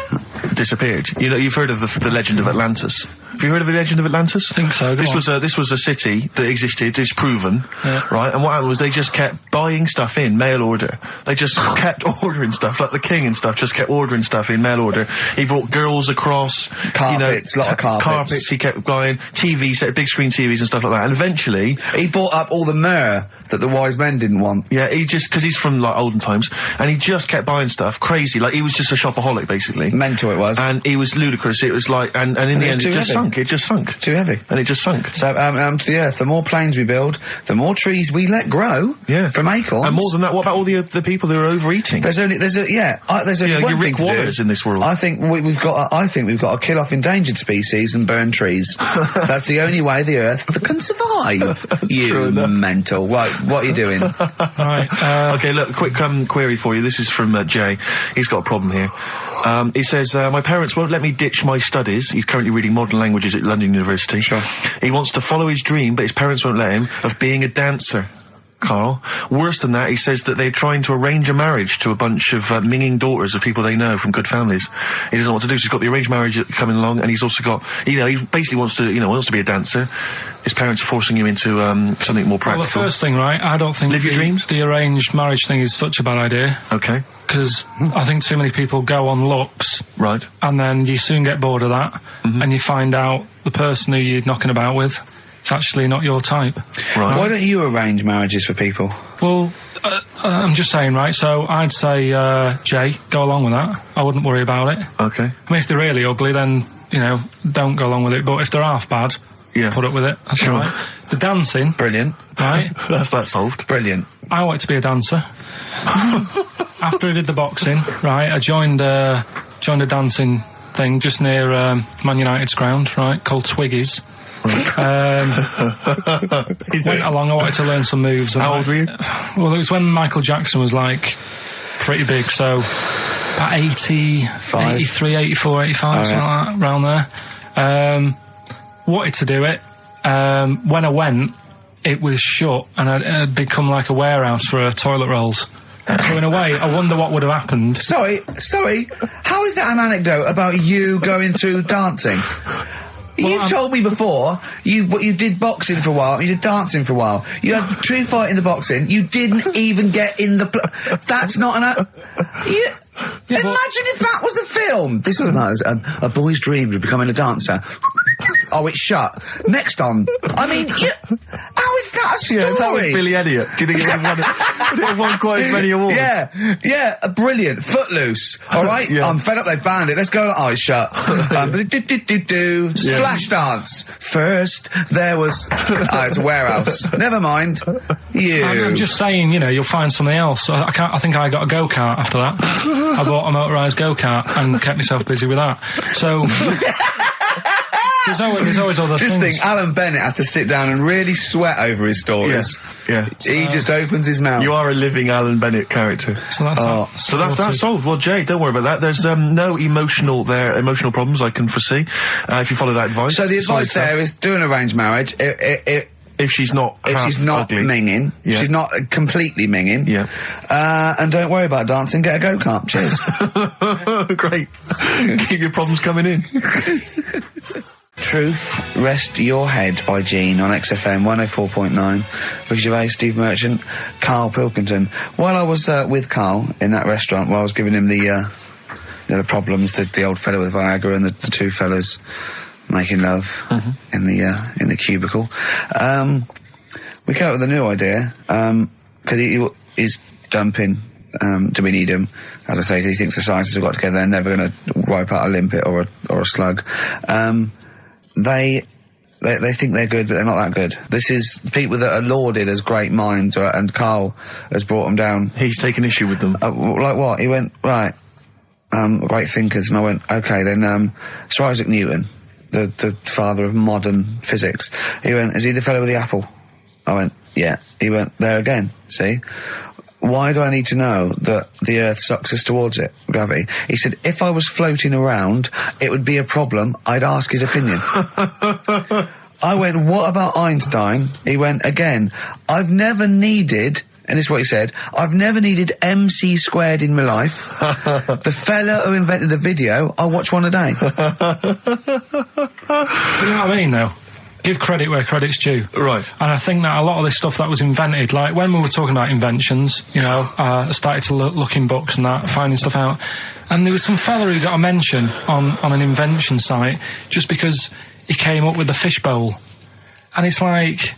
disappeared. You know, you've heard of the legend of Atlantis. Have you heard of the legend of Atlantis? I think so. This was a city that existed, is proven, right? And what happened was they just kept buying stuff in mail order. They just kept ordering stuff, like the king and stuff. Just kept ordering stuff in mail order. He brought girls across, carpets, lot of carpets. He kept buying TVs, big screen TVs and stuff like that. And eventually, he bought up all the myrrh that the wise men didn't want. Yeah, because he's from like olden times, and he just kept buying stuff, crazy. Like he was just a shopaholic, basically. Mental it was, and he was ludicrous. It was like, and in the end, it just sunk. It just sunk. Too heavy, and it just sunk. So, to the Earth, the more planes we build, the more trees we let grow. Yeah, from acorns. And more than that, what about all the people who are overeating? There's only one thing Rick to Wallers do. In this world. I think we've got to kill off endangered species and burn trees. That's the only way the Earth can survive. You mental. Right, what are you doing? Right. Okay, look, quick query for you. This is from Jay. He's got a problem here. He says, my parents won't let me ditch my studies. He's currently reading modern languages at London University. Sure. He wants to follow his dream, but his parents won't let him, of being a dancer. Carl. Worse than that, he says that they're trying to arrange a marriage to a bunch of minging daughters of people they know from good families. He doesn't know what to do, so he's got the arranged marriage coming along, and he's also got, he basically wants to be a dancer. His parents are forcing him into something more practical. Well, the first thing, right, I don't think Live your dreams? The arranged marriage thing is such a bad idea. Okay. Because I think too many people go on looks. Right. And then you soon get bored of that, and you find out the person who you're knocking about with, it's actually not your type. Right. Why don't you arrange marriages for people? Well, I'm just saying, right, so I'd say, Jay, go along with that. I wouldn't worry about it. Okay. I mean, if they're really ugly, then, don't go along with it. But if they're half bad, put up with it. That's all right. The dancing. Brilliant. Right? That's that solved. Brilliant. I wanted to be a dancer. After I did the boxing, right, I joined a dancing thing just near Man United's ground, right, called Twiggy's. Went along, I wanted to learn some moves. How old were you? Well, it was when Michael Jackson was, pretty big, so about 83, 84, 85, something like that, around there. Wanted to do it. When I went, it was shut, and it had become like a warehouse for toilet rolls. So in a way, I wonder what would have happened. Sorry, how is that an anecdote about you going through dancing? You've told me before you did boxing for a while, you did dancing for a while. You had a true fight in the boxing. You didn't even get in the. That's not an. Imagine if that was a film. This is a boy's dreams of becoming a dancer. oh, it's shut. Next on. I mean, how is that a story? Yeah, that was Billy Elliot. Do you think it would have won quite as many awards? Yeah, brilliant. Footloose. All right, I'm fed up. They banned it. Let's go. Oh, it's shut. Flash dance. First, there was. It's a warehouse. Never mind. I'm just saying, you know, you'll find something else. I think I got a go-kart after that. I bought a motorised go-kart and kept myself busy with that. So there's always other things. Just think, Alan Bennett has to sit down and really sweat over his stories. Yeah. He just opens his mouth. You are a living Alan Bennett character. So that's solved. Well, Jay, don't worry about that. There's no emotional problems I can foresee if you follow that advice. So the advice there is do an arranged marriage. If she's not ugly. minging, she's not completely minging. Yeah. And don't worry about dancing. Get a go-kart. Cheers. Great. Keep your problems coming in. Truth Rest Your Head by Gene on XFM 104.9 with Gervais, Steve Merchant, Karl Pilkington. While I was with Karl in that restaurant, while I was giving him the problems, the old fella with Viagra and the two fellas making love in the cubicle, we came up with a new idea, because he's dumping. Do we need him? As I say, he thinks the scientists have got together, they're never going to wipe out a limpet or a slug. They think they're good, but they're not that good. This is people that are lauded as great minds, and Karl has brought them down. He's taken issue with them. Like what? He went, right, great thinkers, and I went, okay, then, Sir Isaac Newton, the father of modern physics. He went, is he the fellow with the apple? I went, yeah. He went, there again, see? Why do I need to know that the Earth sucks us towards it, gravity? He said, if I was floating around, it would be a problem. I'd ask his opinion. I went, what about Einstein? He went, again, I've never needed, and this is what he said, I've never needed MC squared in my life. The fella who invented the video, I watch one a day. You know what I mean, though? Give credit where credit's due. Right. And I think that a lot of this stuff that was invented, like when we were talking about inventions, you know, I started to look in books and that, finding stuff out. And there was some fella who got a mention on an invention site just because he came up with the fishbowl. And it's like,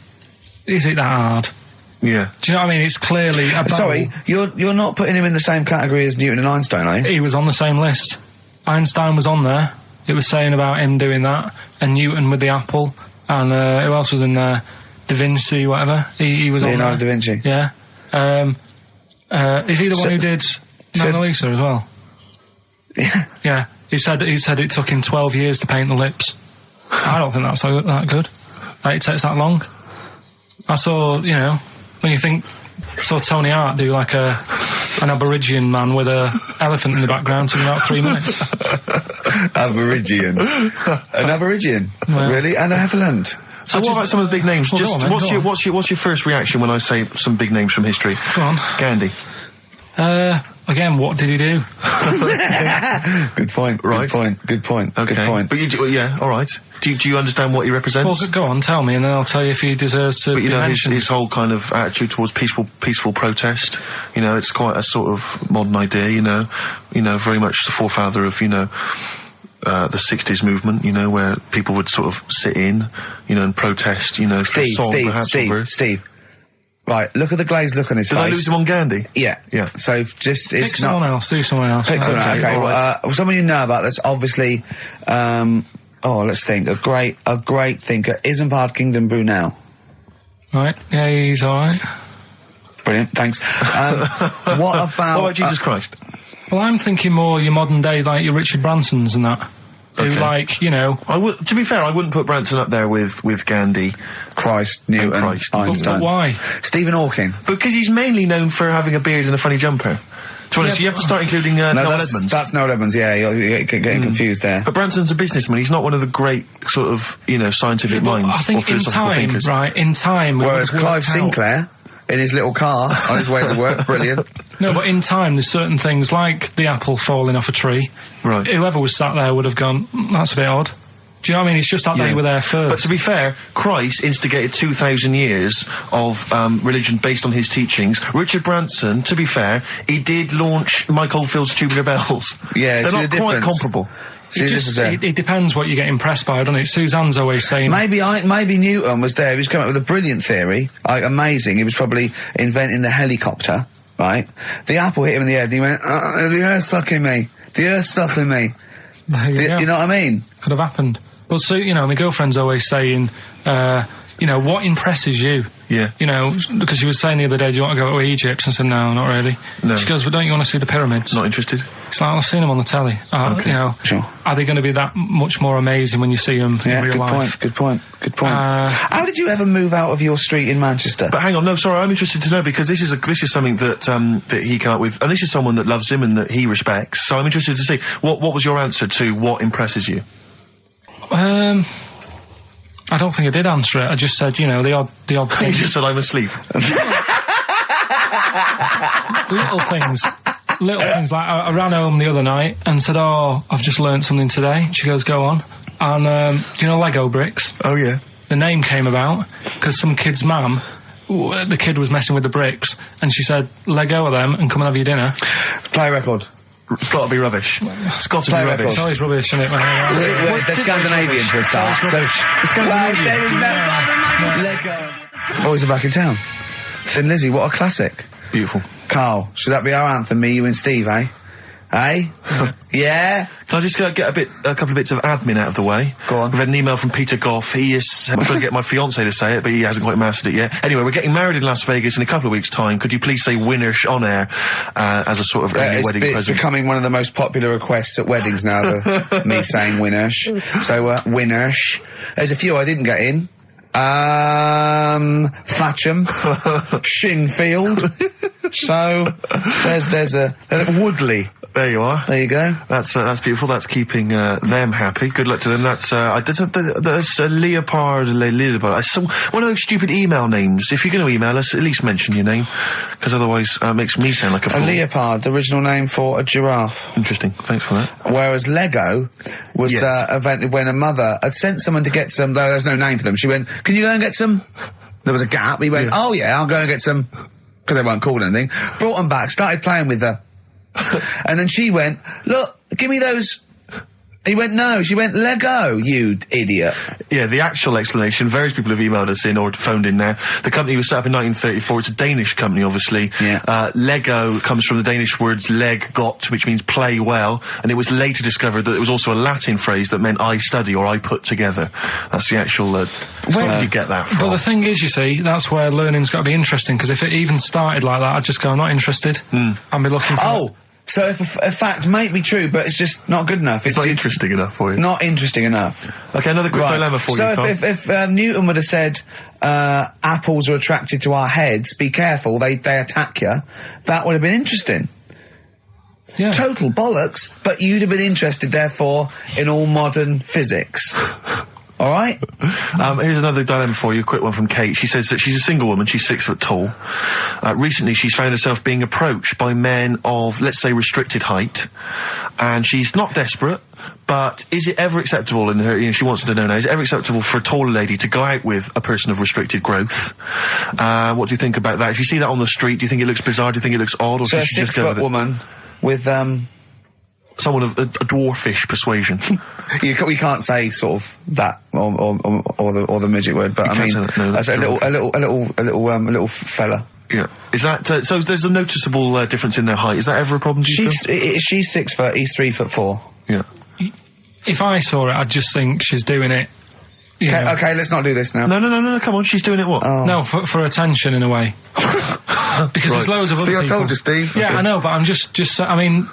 is it that hard? Yeah. Do you know what I mean? It's clearly a bowl. Sorry, you're not putting him in the same category as Newton and Einstein, are you? He was on the same list. Einstein was on there. It was saying about him doing that. And Newton with the apple. And who else was in there? Da Vinci, whatever. He was on there. Leonardo da Vinci. Yeah. Is he the one who did Mona Lisa as well? Yeah. Yeah. He said it took him 12 years to paint the lips. I don't think that's that good. Like, it takes that long. I saw, you know, when you think, saw Tony Hart do like an Aborigine man with a elephant in the background in about 3 minutes. Aborigine. An Aborigine? Yeah. Really? And an elephant? So what about some of the big names? Well, Just what's your first reaction when I say some big names from history? Go on. Gandhi. Again, what did he do? Good point. Right. Good point. Okay. Good point. But yeah, all right. Do you understand what he represents? Well, go on, tell me, and then I'll tell you if he deserves to be mentioned. His whole kind of attitude towards peaceful protest. You know, it's quite a sort of modern idea. You know, very much the forefather of the 60s movement. You know, where people would sort of sit in, and protest. You know, Steve. Right, look at the glazed look on his face. Did I lose him on Gandhi? Yeah. So just Pick someone else. Do someone else. Pick someone else. Okay. All right. Someone you know about that's obviously. Let's think. A great thinker. Isambard Kingdom Brunel. Right. Yeah, he's all right. Brilliant. Thanks. What about Jesus Christ? Well, I'm thinking more your modern day, like your Richard Bransons and that. Who, like, to be fair, I wouldn't put Branson up there with Gandhi, Christ, Newton, Einstein. But why? Stephen Hawking. Because he's mainly known for having a beard and a funny jumper. To be honest, you have to start including Noel Edmonds. That's Noel Edmonds, yeah, you're getting confused there. But Branson's a businessman, he's not one of the great sort of, scientific minds I think or philosophical thinkers. in time... Whereas Clive Sinclair, in his little car, on his way to work, brilliant. No, but in time, there's certain things, like the apple falling off a tree. Right. Whoever was sat there would have gone, that's a bit odd. Do you know what I mean? It's just that they were there first. But to be fair, Christ instigated 2,000 years of religion based on his teachings. Richard Branson, to be fair, he did launch Mike Oldfield's Tubular Bells. Yeah, they're not quite comparable. It depends what you get impressed by, doesn't it? Suzanne's always saying... Maybe Newton was there. He was coming up with a brilliant theory. Like, amazing. He was probably inventing the helicopter, right? The apple hit him in the head and he went, the earth's sucking me. The earth's sucking me. You know what I mean? Could have happened. But so, my girlfriend's always saying, what impresses you? Yeah. Because she was saying the other day, do you want to go to Egypt? And I said, no, not really. No. She goes, well, don't you want to see the pyramids? Not interested. It's like, I've seen them on the telly. Okay. Sure. Are they going to be that much more amazing when you see them in real life? Good point. How did you ever move out of your street in Manchester? But hang on, no, sorry, I'm interested to know, because this is something that he came up with, and this is someone that loves him and that he respects, so I'm interested to see, what was your answer to what impresses you? I don't think I did answer it. I just said, the odd You thing. just said I'm asleep. Little things like I ran home the other night and said, I've just learnt something today. She goes, go on. And do you know Lego bricks? Oh yeah. The name came about because some kid's mum, the kid was messing with the bricks, and she said, let go of them and come and have your dinner. Play a record. It's got to be rubbish. It's got to be rubbish. It's always rubbish, isn't it? They're Scandinavian for a start. So Lego. Boys are back in town. Thin Lizzy, what a classic. Beautiful. Carl, should that be our anthem? Me, you, and Steve, eh? Yeah. Can I just get a couple of bits of admin out of the way? Go on. We've had an email from Peter Goff. I'm trying to get my fiancée to say it, but he hasn't quite mastered it yet. Anyway, we're getting married in Las Vegas in a couple of weeks' time. Could you please say Winnersh on air as a sort of wedding present? It's becoming one of the most popular requests at weddings now, me saying Winnersh. So, Winnersh. There's a few I didn't get in. Thatcham, Shinfield. So there's a Woodley. There you are. There you go. That's beautiful. That's keeping them happy. Good luck to them. That's Leopard. One of those stupid email names. If you're going to email us, at least mention your name, because otherwise it makes me sound like a fool. A leopard, the original name for a giraffe. Interesting. Thanks for that. Whereas Lego was invented when a mother had sent someone to get some. Though there's no name for them. She went, "Can you go and get some?" There was a gap. He went, "Oh yeah, I'll go and get some," because they weren't called anything. Brought them back. Started playing with her. And then she went, look, give me those. He went, no. She went, Lego, you idiot. Yeah, the actual explanation, various people have emailed us in or phoned in now. The company was set up in 1934. It's a Danish company, obviously. Yeah. Lego comes from the Danish words leg got, which means play well, and it was later discovered that it was also a Latin phrase that meant I study or I put together. That's the actual, where did you get that from? But the thing is, you see, that's where learning's got to be interesting, because if it even started like that, I'd just go, I'm not interested. I'd be looking for... So if a fact might be true, but it's just not good enough. It's not interesting enough for you. Not interesting enough. Okay, another quick dilemma for you, Carl. So if Newton would have said, apples are attracted to our heads, be careful, they attack you, that would have been interesting. Yeah. Total bollocks, but you'd have been interested, therefore, in all modern physics. All right? Here's another dilemma for you, a quick one from Kate. She says that she's a single woman, she's 6 foot tall. Recently she's found herself being approached by men of, let's say, restricted height. And she's not desperate, but is it ever acceptable in her, she wants to know now, is it ever acceptable for a taller lady to go out with a person of restricted growth? What do you think about that? If you see that on the street, do you think it looks bizarre, do you think it looks odd, or so should she just go with it? So a 6 foot woman with, someone of a dwarfish persuasion. We can't say sort of that or the midget word, but I mean, that's a little fella. Yeah. Is that so? There's a noticeable difference in their height. Is that ever a problem? She's 6 foot. He's 3 foot 4. Yeah. If I saw it, I'd just think she's doing it. Okay, let's not do this now. No, come on, she's doing it what? Oh. No, for attention in a way. Because there's loads of other people. See, I told you, Steve. Yeah, okay. I know, but I'm just, I mean,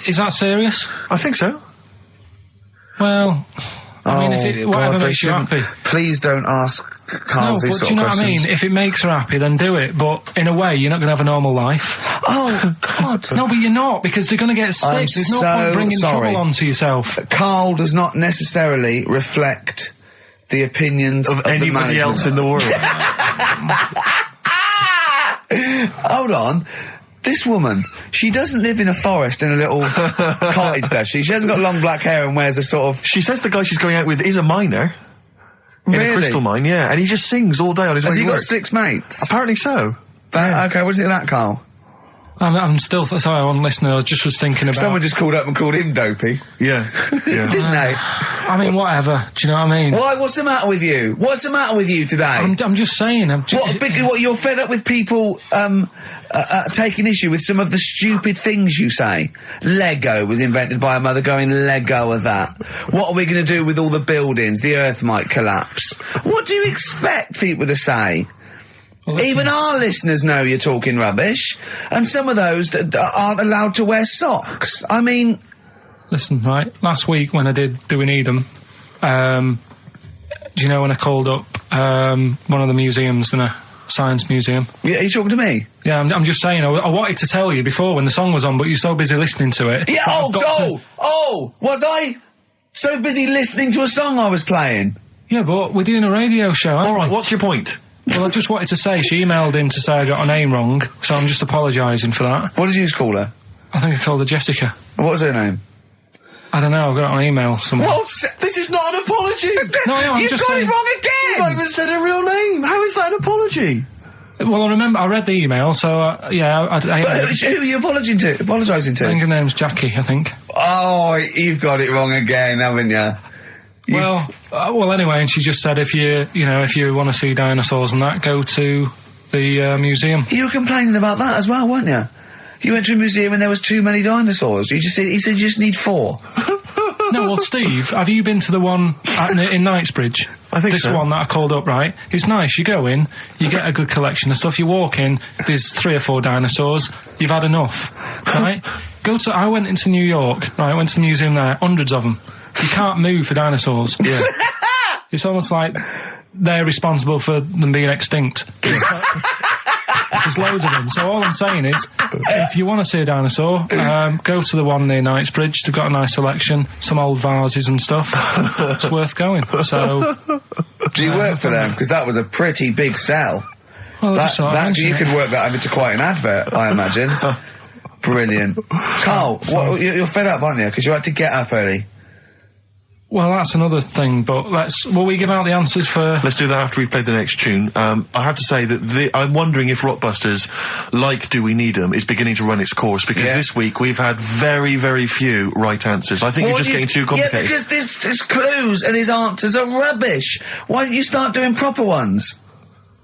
is that serious? I think so. Well, I mean, if whatever makes you happy. Please don't ask Karl these sort of questions. No, but do you know what I mean? If it makes her happy, then do it. But in a way, you're not going to have a normal life. Oh, God. No, but you're not, because they're going to get stick. There's no point bringing trouble onto yourself. Karl does not necessarily reflect the opinions of anybody else in the world. Hold on. This woman, she doesn't live in a forest in a little cottage, does she? She hasn't got long black hair and wears a sort of... She says the guy she's going out with is a miner. Really? In a crystal mine, yeah. And he just sings all day on his way to work. Has he got 6 mates? Apparently so. Okay, what do you think of that, Karl? I'm still sorry, I wasn't listening. I was thinking about. Someone just called up and called him dopey. Yeah. Didn't they? I mean, whatever. Do you know what I mean? Why? What's the matter with you? What's the matter with you today? I'm just saying. What you're fed up with people taking issue with some of the stupid things you say? Lego was invented by a mother going, Lego of that. What are we going to do with all the buildings? The earth might collapse. What do you expect people to say? Well, even our listeners know you're talking rubbish, and some of those aren't allowed to wear socks. I mean... Listen, right, last week when I did Do We Need 'Em, do you know when I called up one of the museums in a science museum? Yeah, are you talking to me? Yeah, I'm just saying, I wanted to tell you before when the song was on, but you're so busy listening to it. Yeah, was I so busy listening to a song I was playing? Yeah, but we're doing a radio show, aren't we? All right, what's your point? Well, I just wanted to say, she emailed in to say I got her name wrong, so I'm just apologising for that. What did you call her? I think I called her Jessica. What was her name? I don't know, I've got it on email somewhere. This is not an apology! No, I'm You've just got saying... it wrong again! You've not even said her real name! How is that an apology? Well, I remember, I read the email, so, yeah, But who are you apologising to? I think her name's Jackie, I think. Oh, you've got it wrong again, haven't you? Well, anyway, and she just said if you want to see dinosaurs and that, go to the museum. You were complaining about that as well, weren't you? You went to a museum and there was too many dinosaurs. He said you just need 4. No, well, Steve, have you been to the one in Knightsbridge? I think so. This one that I called up, right? It's nice. You go in, you get a good collection of stuff. You walk in, there's 3 or 4 dinosaurs. You've had enough, right? I went into New York, right? I went to the museum there, hundreds of them. You can't move for dinosaurs. Yeah. It's almost like they're responsible for them being extinct. There's loads of them. So all I'm saying is, if you want to see a dinosaur, go to the one near Knightsbridge. They've got a nice selection, some old vases and stuff. It's worth going. So, do you work for them? Because that was a pretty big sell. Well, you could work that into quite an advert, I imagine. Brilliant. Karl, you're fed up, aren't you? Because you had to get up early. Well, that's another thing, but will we give out the answers for... Let's do that after we've played the next tune. I have to say that I'm wondering if Rockbusters, like Do We Need 'Em, is beginning to run its course, because this week we've had very, very few right answers. I think you're just getting too complicated. Yeah, because his clues and his answers are rubbish. Why don't you start doing proper ones?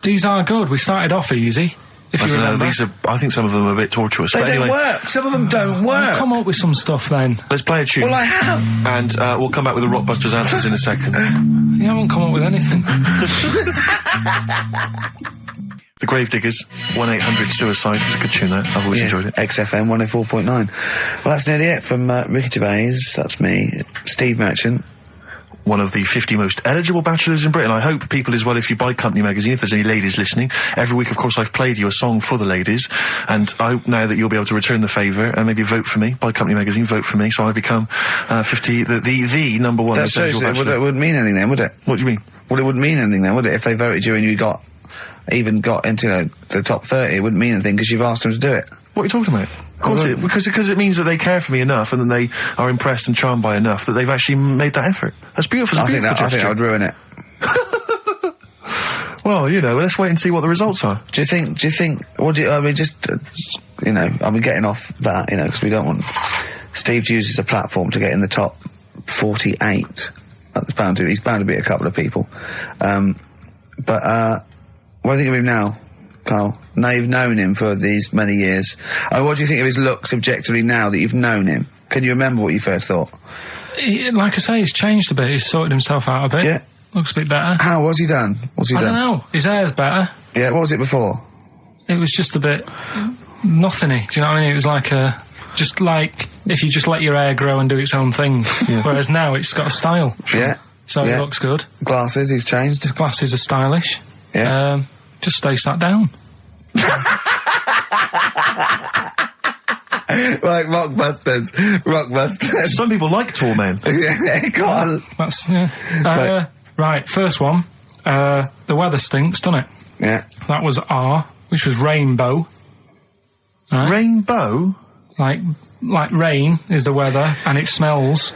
These are good. We started off easy. If you remember. I think some of them are a bit tortuous. They don't work. Some of them don't work. Come up with some stuff then. Let's play a tune. Well, I have. And we'll come back with the Rockbusters answers in a second. You haven't come up with anything. The Gravediggers, 1-800-SUICIDE. It's a good tune, that. I've always enjoyed it. XFM 104.9. Well, that's nearly it from Ricky Gervais. That's me, Steve Merchant. One of the 50 most eligible bachelors in Britain. I hope people as well, if you buy Company magazine, if there's any ladies listening, every week, of course, I've played you a song for the ladies, and I hope now that you'll be able to return the favour and maybe vote for me. Buy Company magazine, vote for me, so I become 50, the number one most eligible bachelor. It wouldn't mean anything then, would it? What do you mean? Well, it wouldn't mean anything then, would it? If they voted you and you got into the top 30, it wouldn't mean anything because you've asked them to do it. What are you talking about? Of course, because it means that they care for me enough, and then they are impressed and charmed by enough that they've actually made that effort. That's beautiful. It's a beautiful gesture. I think that would ruin it. Well, let's wait and see what the results are. Do you think, getting off that, because we don't want Steve to use as a platform to get in the top 48. He's bound to beat a couple of people. But what do you think of him now, Karl? Now you've known him for these many years. What do you think of his looks objectively now that you've known him? Can you remember what you first thought? Like I say, he's changed a bit. He's sorted himself out a bit. Yeah. Looks a bit better. How? What's he done? I don't know. His hair's better. Yeah, what was it before? It was just a bit nothingy. Do you know what I mean? It was like just like if you just let your hair grow and do its own thing. Yeah. Whereas now it's got a style. Yeah. So it looks good. Glasses, he's changed. His glasses are stylish. Yeah. Just stay sat down. Right, Rockbusters. Some people like tall men. Yeah, go on. That's, right, first one. The weather stinks, doesn't it? Yeah. That was R, which was rainbow. Right? Rainbow? Like rain is the weather, and it smells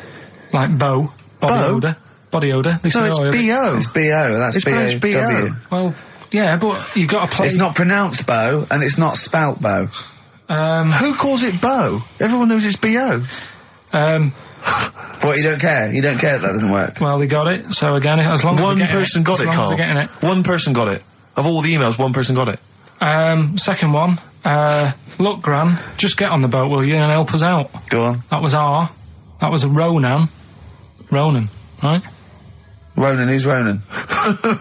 like body odour. Body odour. No, it's B-O. It's B-O, that's B-O-W. Well, yeah, but you've got to play... It's not pronounced bow, and it's not spout bow. Who calls it Bo? Everyone knows it's B-O. What, you don't care? You don't care that doesn't work? Well, they got it, so again, as long as one person got it, Karl. As long as they're getting it. One person got it. Of all the emails, one person got it. Second one, look, Gran, just get on the boat, will you, and help us out. Go on. That was R. That was a Ronan, right? Ronan, who's Ronan?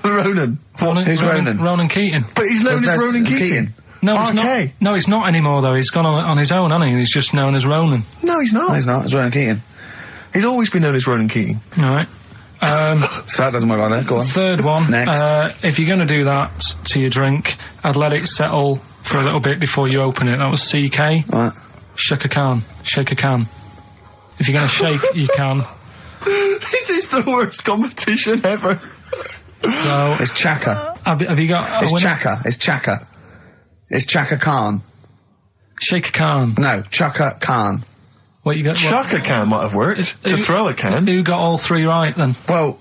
Ronan. Who's Ronan? Ronan Keating. But he's known as Ronan Keating. No, it's not. No, it's not anymore, though. He's gone on his own, hasn't he? He's just known as Ronan. No, he's not. No, he's not. It's Ronan Keating. He's always been known as Ronan Keating. All right. So that doesn't work like that. Go on. Third one. Next. If you're going to do that to your drink, I'd let it settle for a little bit before you open it. That was CK. What? Shake a can. Shake a can. If you're going to shake, you can. This is the worst competition ever. So it's Chaka. Have you got? It's Chaka. It's Chaka. It's Chaka Khan. Shake a can. No, Chaka Khan. What you got? Chaka can might have worked. To throw a can. Who got all three right then? Well,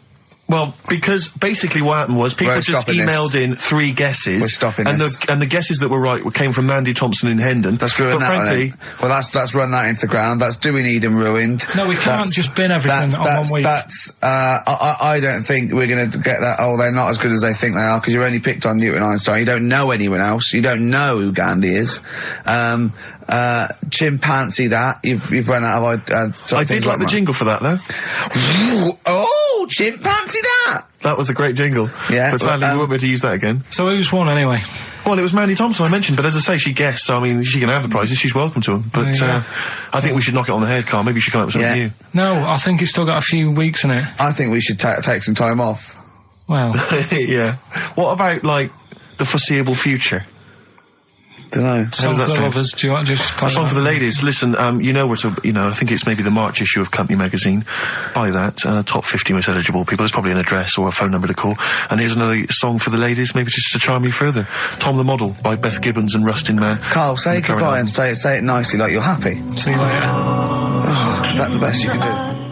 because basically what happened was people just emailed in 3 guesses. We're stopping and this. The guesses that were right came from Mandy Thompson in Hendon. That's ruined that. Frankly, well, that's run that into the ground. That's doing Eden ruined. No, we can't just bin everything on 1 week. I don't think we're going to get that. Oh, they're not as good as they think they are because you only picked on Newton Einstein. You don't know anyone else. You don't know who Gandhi is. Chimpanzee that you've run out of. I did like the jingle for that though. Oh, chimpanzee that. That was a great jingle. Yeah. But sadly we won't be able to use that again. So who's won anyway? Well, it was Mandy Thompson I mentioned, but as I say, she guessed, so I mean, she can have the prizes, she's welcome to them. But I think we should knock it on the head, Karl. Maybe you should come up with something new. No, I think it's still got a few weeks in it. I think we should take some time off. Well. Yeah. What about, like, the foreseeable future? Don't know. Song for the lovers. Do you want to just... A song for the ladies. Listen, I think it's maybe the March issue of Company Magazine. Buy that. Top 50 most eligible people. There's probably an address or a phone number to call. And here's another song for the ladies, maybe just to charm you further. Tom the Model by Beth Gibbons and Rustin Man. Karl, say goodbye and say it nicely like you're happy. See you later. Oh, is that the best you can do?